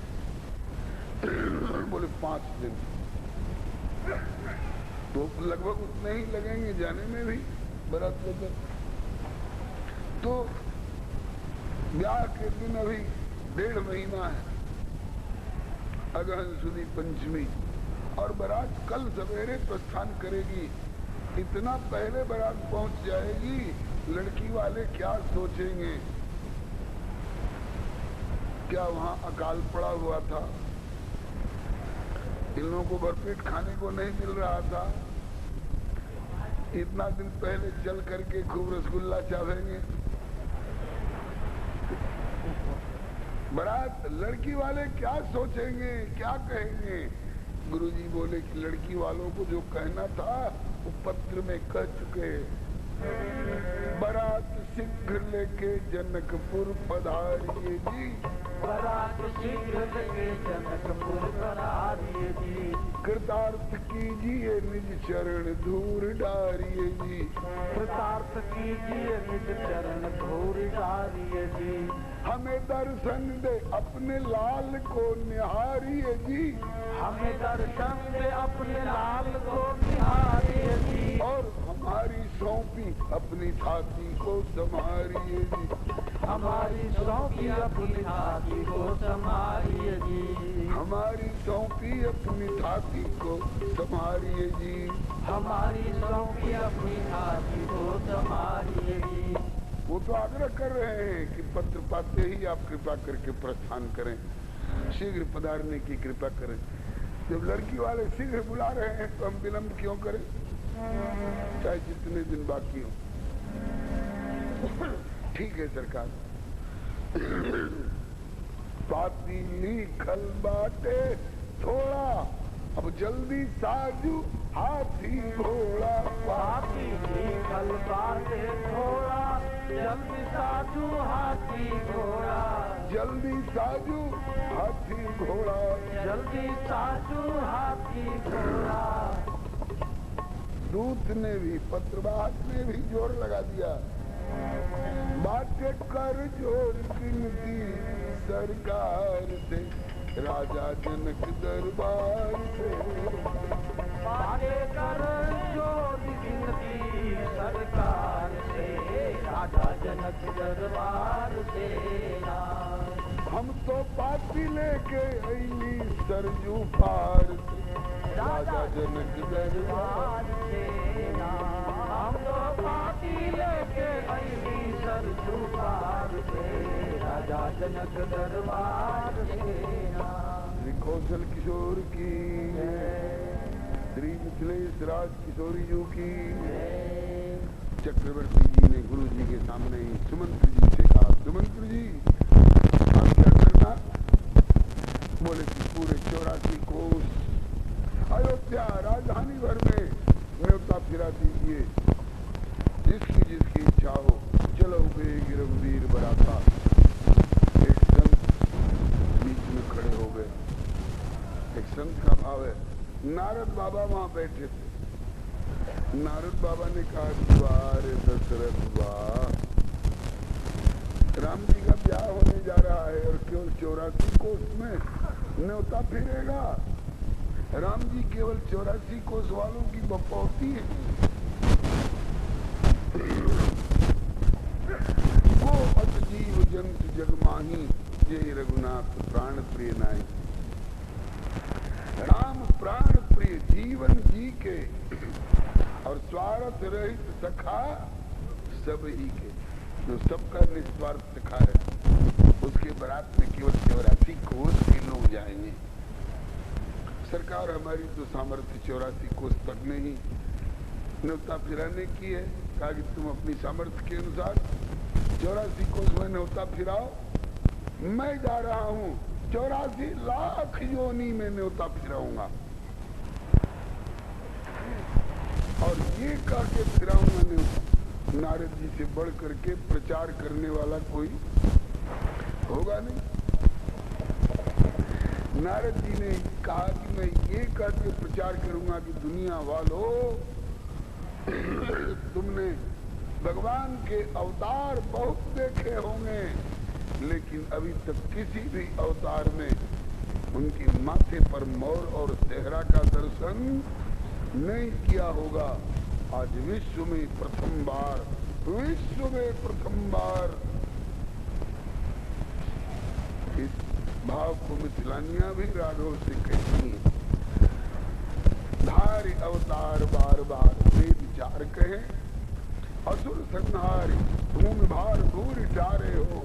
बोले 5 दिन। तो लगभग उतने ही लगेंगे जाने में भी बारात लेकर। तो ब्याह के दिन अभी 1.5 महीना है, अगहन सुदी पंचमी, और बारात कल सवेरे प्रस्थान करेगी। इतना पहले बारात पहुंच जाएगी, लड़की वाले क्या सोचेंगे? क्या वहां अकाल पड़ा हुआ था? इन लोगों को भरपेट खाने को नहीं मिल रहा था? इतना दिन पहले चल करके खूब रसगुल्ला चावेंगे। बारात लड़की वाले क्या सोचेंगे, क्या कहेंगे? गुरुजी बोले कि लड़की वालों को जो कहना था वो पत्र में कह चुके। बारात शीघ्र लेके जनकपुर पधारिए जी, बारात शीघ्र लेके जनकपुर पधारिए जी। कृतार्थ कीजिए निज चरण धूर डारिए जी, कृतार्थ कीजिए निज चरण धूर डारिए जी। हमें दर्शन दे अपने लाल को निहारिए जी, हमें दर्शन दे अपने लाल को निहारिए जी। और हमारी सौंपी अपनी छाती को संभारिए जी, हमारी सौंपी अपनी छाती को संभारिए जी। हमारी सौंपी अपनी छाती को संभारिए जी, हमारी सौंपी अपनी छाती को संभारिए जी। वो तो आग्रह कर रहे हैं कि पत्र पाते ही आप कृपा करके प्रस्थान करें, शीघ्र पधारने की कृपा करें। जब लड़की वाले शीघ्र बुला रहे हैं तो हम विलम्ब क्यों करें, चाहे जितने दिन बाकी हो। ठीक है सरकार। पाती लिखल बाटे थोड़ा, अब जल्दी साजू हाथी घोड़ा। पाती लिखल बाटे थोड़ा, जल्दी साजू हाथी घोड़ा। जल्दी साजू हाथी घोड़ा, जल्दी साजू हाथी घोड़ा। दूत ने भी, पत्रवाहक ने भी जोर लगा दिया। बाटे कर जोर गिनती सरकार से, राजा जनक दरबार से। बाटे कर जोर गिनती सरकार से, राजा जनक दरबार से। हम तो पाती लेके अली सरजू पार से, राजा जनक दरबार से। हम तो पाती लेके अली सरजू पार से, राजा जनक दरबार से। श्री कौशल किशोर की, श्री मिथिलेश राज किशोरी जी की। चक्रवर्ती जी ने गुरु जी के सामने ही सुमंत्र जी से कहा, सुमंत्र जी आप क्या करना? बोले कि पूरे 84 कोस अयोध्या राजधानी भर में न्योता फिरा दीजिए, जिसकी इच्छा हो। चलो बेग रघुवीर बराता। एक संत बीच में खड़े हो गए। एक संत का भाव है, नारद बाबा वहां बैठे थे। नारद बाबा ने कहा, वाह दशरथ वाह, राम जी का ब्याह होने जा रहा है और केवल 84 कोस में न्योता फिरेगा। राम जी केवल 84 कोस वालों की बपौती है। को अत जीव जंतु जगमाही, जय रघुनाथ प्राण प्रिय नाई। राम प्राण प्रिय जीवन जी के और स्वार्थ रहित सखा सब ही के, जो सबका निस्वार्थ सखा है, उसके बारात में केवल 84 कोस के लोग जाएंगे। सरकार हमारी तो सामर्थ्य 84 कोस तक में ही न्योता फिराने की है। कहा कि तुम अपनी सामर्थ्य के अनुसार 84 कोस में न्योता फिराओ। मैं जा रहा हूं 84 लाख योनि में न्योता फिराऊंगा और ये कह के फिराऊंगा न्योता। नारद जी से बढ़ करके प्रचार करने वाला कोई होगा नहीं। नारद जी ने कहा कि मैं ये कह के प्रचार करूंगा कि दुनिया वालों, तुमने भगवान के अवतार बहुत देखे होंगे, लेकिन अभी तक किसी भी अवतार में उनके माथे पर मोर और सेहरा का दर्शन नहीं किया होगा। आज विश्व में प्रथम बार इस भाव को मिथिलानियां भी राघव से कहती हैं। धारि अवतार बार बार वे विचार कहे, असुर संहारी भूमि भार भूर चारे हो।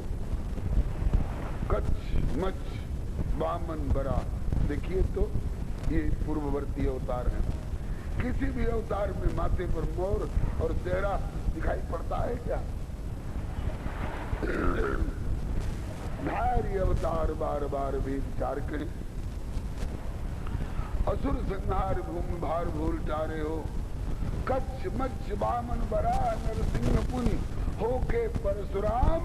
कच्छ मच्छ वामन बरा। देखिए तो ये पूर्ववर्ती अवतार है। किसी भी अवतार में माथे पर मोर और सेहरा दिखाई पड़ता है क्या? धारी अवतार बार बार वे विचार करें, असुर संहार भूमि भार भूल टारे हो। कच्छ मच्छ वामन बरा नरसिंह पुनि होके परशुराम,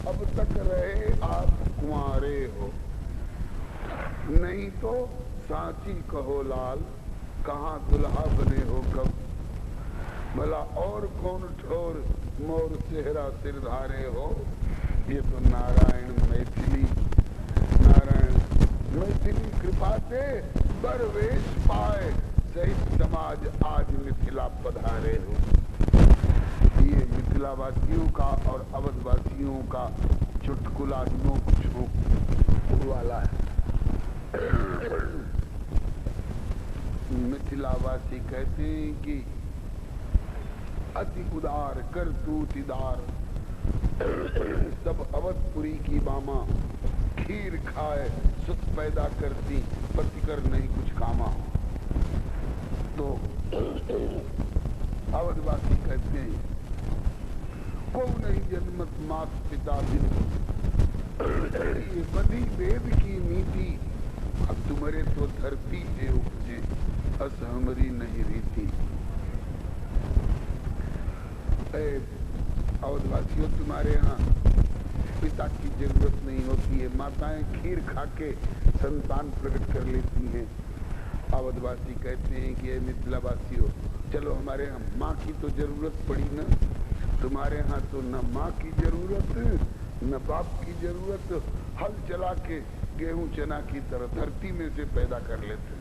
अब तक रहे आप कुंवारे हो। नहीं तो सांची कहो लाल, कहाँ दुल्हा बने हो कब। भला और कौन ठोर मोर चेहरा सिरधारे हो। ये तो नारायण मैथिली कृपा से बरवेश पाए, सहित समाज आज मिथिला पधारे हो। ये मिथिलावासियों का और अवधवासियों का चुटकुला नोक झोंक वाला है। मिथिलावासी कहते हैं कि अति उदार करतूतिदार, सब अवधपुरी की बामा, खीर खाए सुख पैदा करती, पति कर नहीं कुछ कामा। तो अवधवासी कहते हैं, को नहीं जन्मत मात पिता बिन, ये बधी वेद की नीति। अब तुम्हारे तो धरती से उपजे, अस हमारी नहीं रीति। अवधवासियों, तुम्हारे यहाँ पिता की जरूरत नहीं होती है, माताएं खीर खा के संतान प्रकट कर लेती हैं। अवधवासी कहते हैं कि मिथिलावासियों, चलो हमारे यहाँ माँ की तो जरूरत पड़ी ना, तुम्हारे यहाँ तो न माँ की जरूरत न बाप की जरूरत, हल चला के गेहूं चना की तरह धरती में से पैदा कर लेते।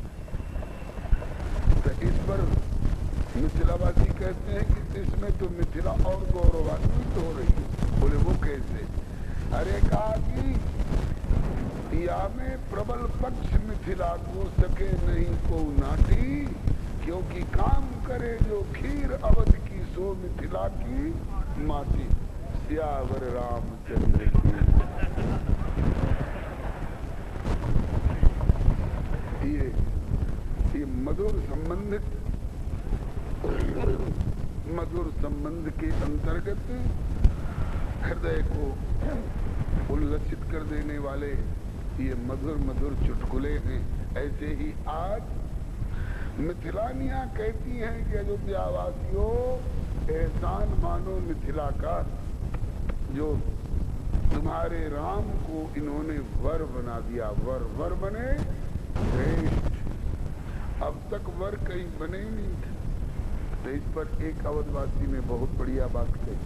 तो इस पर मिथिलावासी कहते हैं कि इसमें तो मिथिला और गौरवान्वित हो रही है। बोले वो कैसे? अरे कहा कि या में प्रबल पक्ष मिथिला को सके नहीं को नाटी, क्योंकि काम करे जो खीर अवध की सो मिथिला की माटी। सियावर रामचंद्र की। ये मधुर संबंध के अंतर्गत हृदय को उल्लसित कर देने वाले ये मधुर चुटकुले हैं। ऐसे ही आज मिथिलानियां कहती हैं कि अयोध्यावासियों, एहसान मानो मिथिला का, जो तुम्हारे राम को इन्होंने वर बना दिया। वर बने श्रेष्ठ। अब तक वर कहीं बने ही नहीं थे। तो इस पर एक अवधवासी ने बहुत बढ़िया बात कही,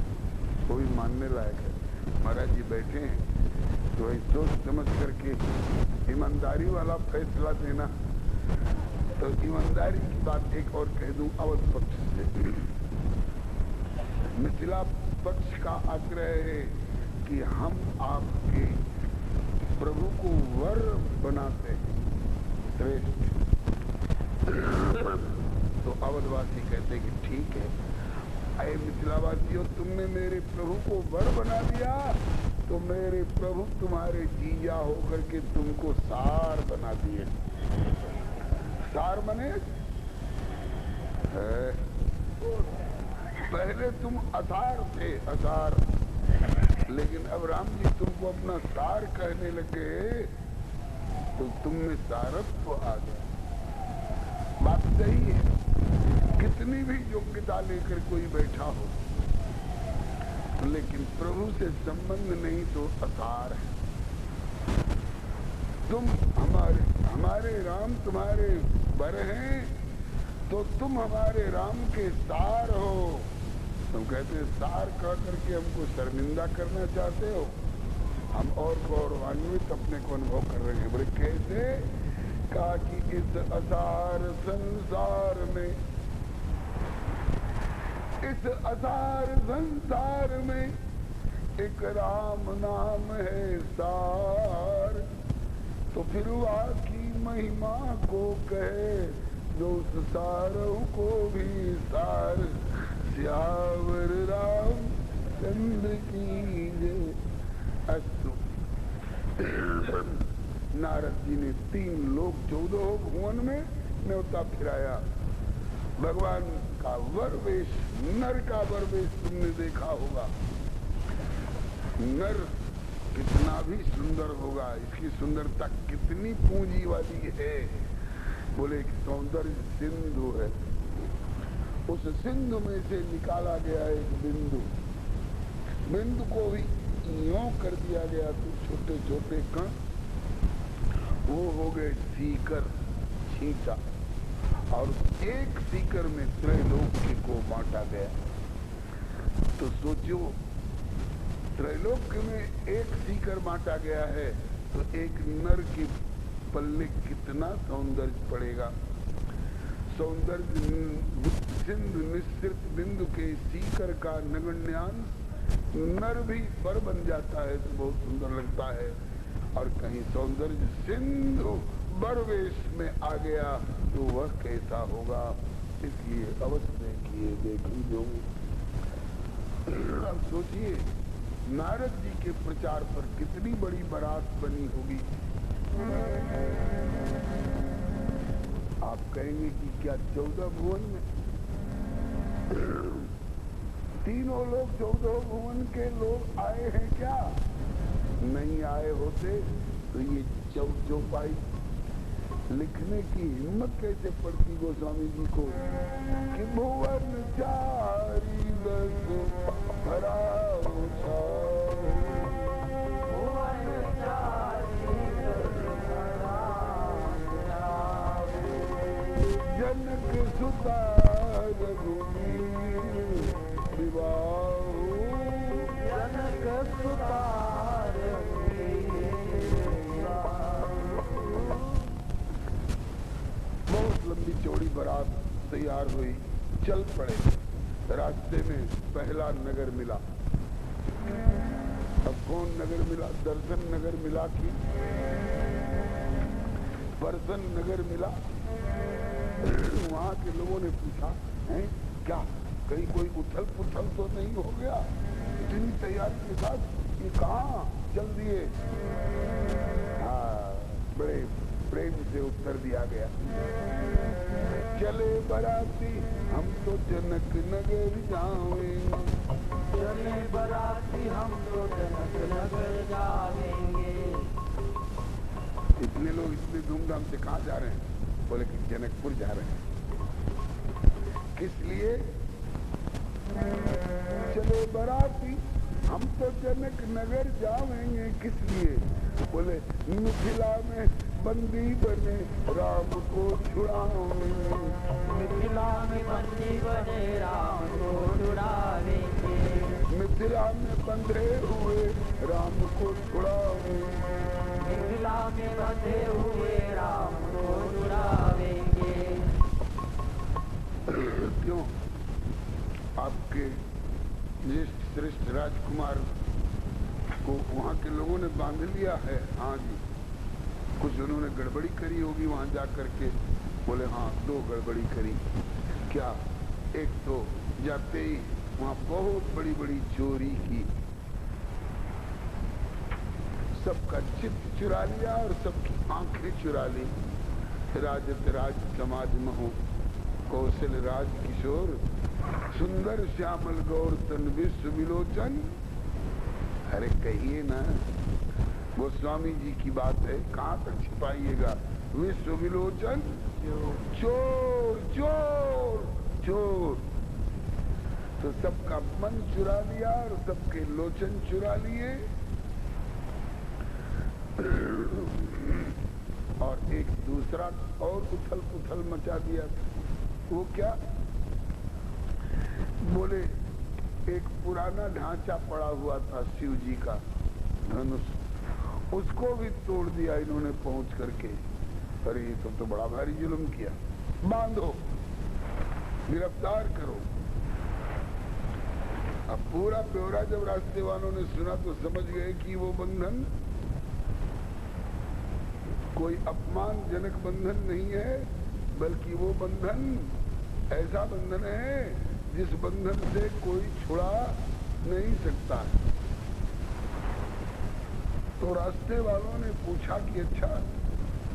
वो भी मानने लायक है। महाराज जी बैठे हैं तो सोच समझ करके ईमानदारी वाला फैसला देना। तो ईमानदारी की बात एक और कह दूं अवध पक्ष से। मिथिला पक्ष का आग्रह है कि हम आपके प्रभु को वर बनाते हैं श्रेष्ठ। तो अवधवासी कहते कि ठीक है, अरे मिथिलावासियों, तुमने मेरे प्रभु को वर बना दिया तो मेरे प्रभु तुम्हारे जीजा होकर के तुमको सार बना दिए। सार बने पहले तुम असार थे, असार, लेकिन अब राम जी तुमको अपना सार कहने लगे तो तुम में सारत्व आ गया। बात सही है। कितनी भी योग्यता लेकर कोई बैठा हो, लेकिन प्रभु से संबंध नहीं तो असार है। तुम हमारे राम तुम्हारे वर हैं तो तुम हमारे राम के सार हो। तुम कहते हैं सार कह करके हमको शर्मिंदा करना चाहते हो। हम और गौरवान्वित अपने को अनुभव कर रहे हैं। बोले कैसे? कहा कि इस असार संसार में, इस असार संसार में एक राम नाम है सार। तो फिर की महिमा को कहे जो उस सारों को भी सार। श्यावर राम चंद्र की जय। अस्तु। नारद जी ने 3 लोक 14 भुवन में न्योता फिराया। भगवान का वरवेश, नर का वरवेश तुमने देखा होगा। नर कितना भी सुंदर होगा, इसकी सुंदरता कितनी पूंजी वाली है। बोले कि सौंदर्य सिंधु है। उस सिंधु में से निकाला गया एक बिंदु, बिंदु को भी यों कर दिया गया तो छोटे छोटे कण, वो हो गए सीकर, छींटा, और एक सीकर में त्रैलोक्य को बांटा गया। तो सोचो, त्रैलोक्य में एक सीकर बांटा गया है तो एक नर के पल्ले कितना सौंदर्य पड़ेगा। सौंदर्य सिंधु निश्चित बिंदु के सीकर का नगण्यांश नर भी वर बन जाता है तो बहुत सुंदर लगता है। और कहीं सौंदर्य सिंधु बरवेश में आ गया तो वह कैसा होगा। इसलिए अवश्य देखिए, देखी जो। अब सोचिए, नारद जी के प्रचार पर कितनी बड़ी बारात बनी होगी। आप कहेंगे कि क्या 14 भुवन में? तीनों लोग 14 भुवन के लोग आए हैं क्या? नहीं आए होते तो ये चौपाई लिखने की हिम्मत कैसे पड़ती गोस्वामी जी को कि भुवन चारी बस भराओ जनक सुता रघुवीर विवाह, जनक सुता बहुत लंबी चौड़ी बारात तैयार हुई, चल पड़े। रास्ते में पहला नगर मिला। अब कौन नगर मिला? दर्शन नगर मिला कि परसन नगर मिला? वहां के लोगों ने पूछा, है क्या कहीं कोई उथल पुथल तो नहीं हो गया? इतनी तैयारी के साथ ये कहाँ चल दिए? हाँ, बड़े प्रेम से उत्तर दिया गया। चले बराती हम तो जनक नगर जाएंगे। चले बराती हम तो जनक नगर जाएंगे। इतने लोग इतने धूमधाम से कहाँ जा रहे हैं? बोले कि जनकपुर जा रहे हैं। किस लिए? चले बराती हम तो जनक नगर जाएंगे। किस लिए? बोले मिथिला में बंदी बने राम को छुड़ाएंगे। मिथिला में बंदी बने राम को छुड़ाएंगे। मिथिला में बंधे हुए राम को छुड़ाएंगे। मिथिला में बंधे हुए राम को छुड़ाएंगे। क्यों? आपके ज्येष्ठ श्रेष्ठ राजकुमार को वहाँ के लोगों ने बांध लिया है। हाँ जी, कुछ उन्होंने गड़बड़ी करी होगी वहाँ जा करके। बोले हाँ, 2 गड़बड़ी करी। क्या? एक तो जाते ही वहाँ बहुत बड़ी बड़ी चोरी की, सबका चित्त चुरा लिया और सबकी आंखें चुरा ली। राजत राज समाज महु कौशल राज किशोर सुंदर श्यामल गौर तन विश्व विलोचन। अरे कहिए ना, वो स्वामी जी की बात है, कहाँ तक छिपाइएगा? विश्व विलोचन चोर चोर चोर। तो सबका मन चुरा लिया और सबके लोचन चुरा लिए। और एक दूसरा और उथल पुथल मचा दिया। वो क्या? बोले एक पुराना ढांचा पड़ा हुआ था शिव जी का धनुष, उसको भी तोड़ दिया इन्होंने पहुंच करके। अरे ये तो बड़ा भारी जुल्म किया। बांधो, गिरफ्तार करो। अब पूरा ब्यौरा जब रास्ते वालों ने सुना तो समझ गए कि वो बंधन कोई अपमानजनक बंधन नहीं है, बल्कि वो बंधन ऐसा बंधन है जिस बंधन से कोई छुड़ा नहीं सकता। तो रास्ते वालों ने पूछा कि अच्छा,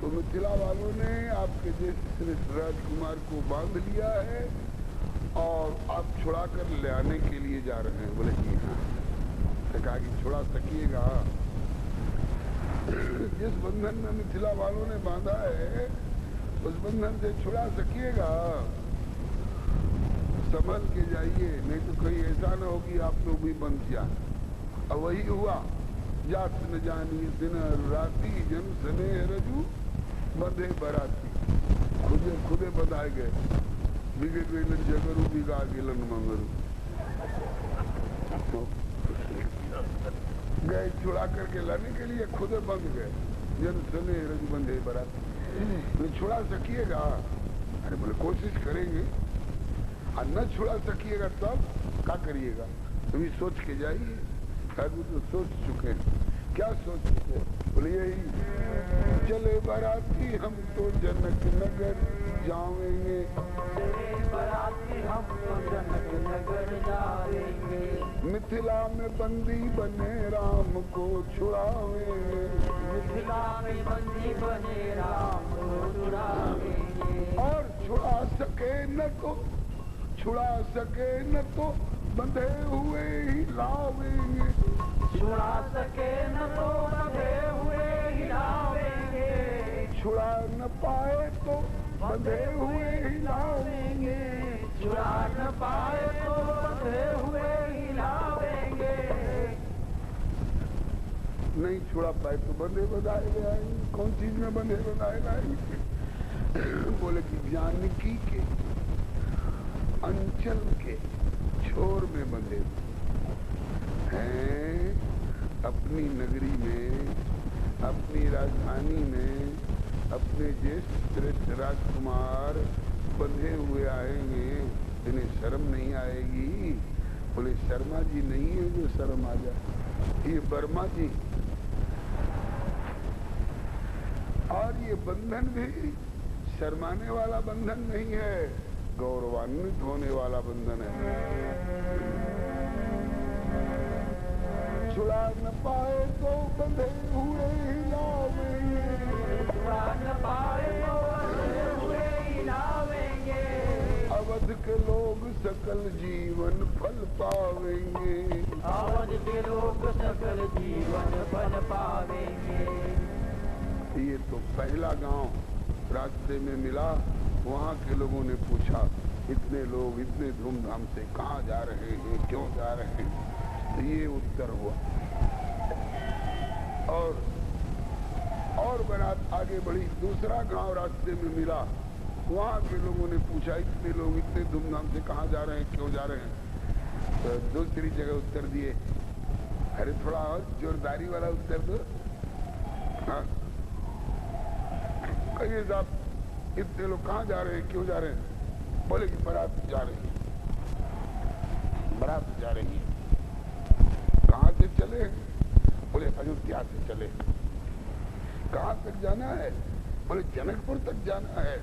तो मिथिला वालों ने आपके जैसे राजकुमार को बांध लिया है और आप छुड़ा कर ले आने के लिए जा रहे हैं? बोले जी हाँ। तो कहा कि छुड़ा सकिएगा? जिस बंधन में मिथिला वालों ने बांधा है उस बंधन से छुड़ा सकिएगा? संभल के जाइए, नहीं तो कहीं ऐसा न हो कि आप लोग भी बंध जाए। अब वही हुआ। जात न जानी दिन राती जन सने रजू बंधे बराती। खुदे बंधाए गए, बिगड़ गई जगरू बिगा गिलन मंगरू। गए छुड़ा करके लाने के लिए, खुदे बंध गए। जन सने रजू बंधे बराती। छुड़ा सकिएगा? अरे बोले कोशिश करेंगे। और न छुड़ा सकिएगा तब क्या करिएगा? तुम सोच के जाइए। साधु तो सोच चुके हैं। क्या सोच चुके? बोले यही, चले बराती हम तो जनक नगर जाएंगे। चले बराती हम तो जनक नगर जाएंगे। मिथिला में बंदी बने राम को छुड़ावेंगे। मिथिला में बंदी बने राम को छुड़ावेंगे। और छुड़ा सके न तो बंधे हुए ही लावेंगे। छुड़ा सके न तो बंधे हुए ही लावेंगे। छुड़ा न पाए तो बंधे हुए ही लावेंगे। छुड़ा न पाए तो बंधे हुए ही लावेंगे। नहीं छुड़ा पाए तो बंधे बधाए लाएंगे। कौन चीज में बंधे बधाए लाएंगे? बोले कि जानकी के अंचल के छोर में बंधे हैं। अपनी नगरी में, अपनी राजधानी में अपने ज्येष्ठ श्रेष्ठ राजकुमार बंधे हुए आएंगे, इन्हें शर्म नहीं आएगी? बोले शर्मा जी नहीं है जो शर्म आ जाए, ये वर्मा जी। और ये बंधन भी शर्माने वाला बंधन नहीं है, गौरवान्वित होने वाला बंधन है। छुड़ा न पाए तो बंधे हुए ही लावेंगे। छुड़ा न पाए तो बंधे हुए ही लावेंगे। अवध के लोग सकल जीवन फल पावेंगे। अवध के लोग सकल जीवन फल पावेंगे। ये तो पहला गांव रास्ते में मिला। वहाँ के लोगों ने पूछा, इतने लोग इतने धूमधाम से कहाँ जा रहे हैं, क्यों जा रहे हैं? तो ये उत्तर हुआ। और बारात आगे बढ़ी। दूसरा गांव रास्ते में मिला। वहाँ के लोगों ने पूछा, इतने लोग इतने धूमधाम से कहाँ जा रहे हैं, क्यों जा रहे हैं? तो दूसरी जगह उत्तर दिए। अरे थोड़ा और जोरदारी वाला उत्तर दो। हाँ, कहिए साहब, इतने लोग कहाँ जा रहे हैं, क्यों जा रहे हैं? बोले कि बारात जा रही है। बारात जा रही है। कहाँ से चले? बोले अयोध्या से चले। कहाँ तक जाना है? बोले जनकपुर तक जाना है।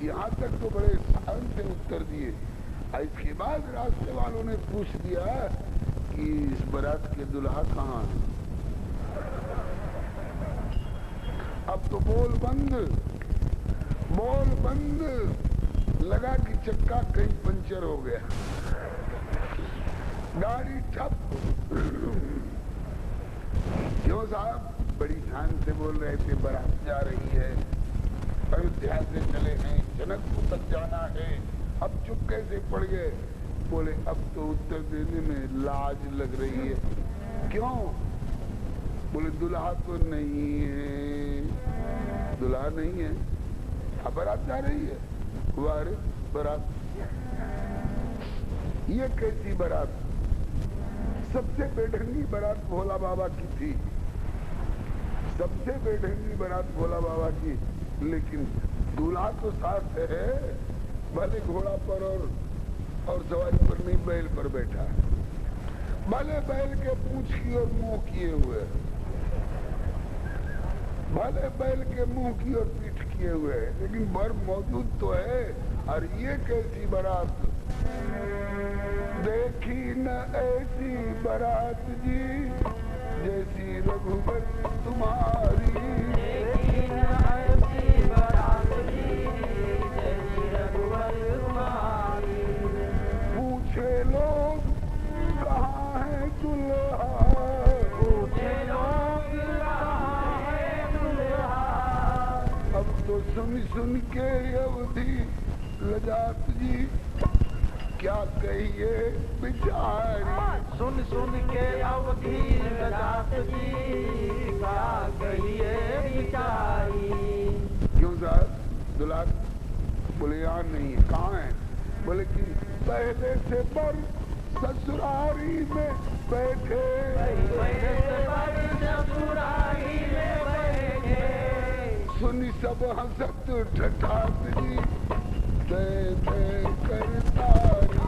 यहाँ तक तो बड़े शान से उत्तर दिए। इसके बाद रास्ते वालों ने पूछ दिया कि इस बारात के दुल्हा कहाँ है? अब तो बोल बंद लगा कि चक्का कहीं पंचर हो गया, गाड़ी ठप। क्यों साहब? बड़ी ध्यान से बोल रहे थे, बारात जा रही है, अयोध्या से चले हैं, जनकपुर तक जाना है। अब चुप कैसे पड़ गए? बोले अब तो उत्तर देने में लाज लग रही है। क्यों? बोले दुल्हा तो नहीं है। दुल्हा नहीं है, अब बारात जा रही है। वारे बारात, ये कैसी बारात? सबसे बेढंगी बारात भोला बाबा की थी। सबसे बेढंगी बारात भोला बाबा की। लेकिन दूल्हा तो साथ है, भले घोड़ा पर और सवारी पर नहीं, बैल पर बैठा है। भले बैल के पूंछ की और मुंह किए हुए, भले बैल के मुंह की और पीठ किए हुए है, लेकिन बर मौजूद तो है। और ये कैसी बारात? देखी न ऐसी बारात जी, जैसी रघुवर तुम्हारी। देखी न ऐसी बारात जी, जैसी रघुवर तुम्हारी। पूछे लोग कहाँ है दुल्हा? पूछे लोग कहाँ है दुल्हा? अब तो सुन के अवधि लजात जी, क्या कहिए बिचारी। सुन के अवधि लजात जी, क्या कहिए बिचारी। क्यों साहब? दुल्हा बोले यहाँ नहीं है। कहाँ है? बोले कि पहले से पर ससुरारी में बैठे। पहले से पर ससुरारी में बैठे। सुनी सब हंसत ठठात जी, दे करतारी।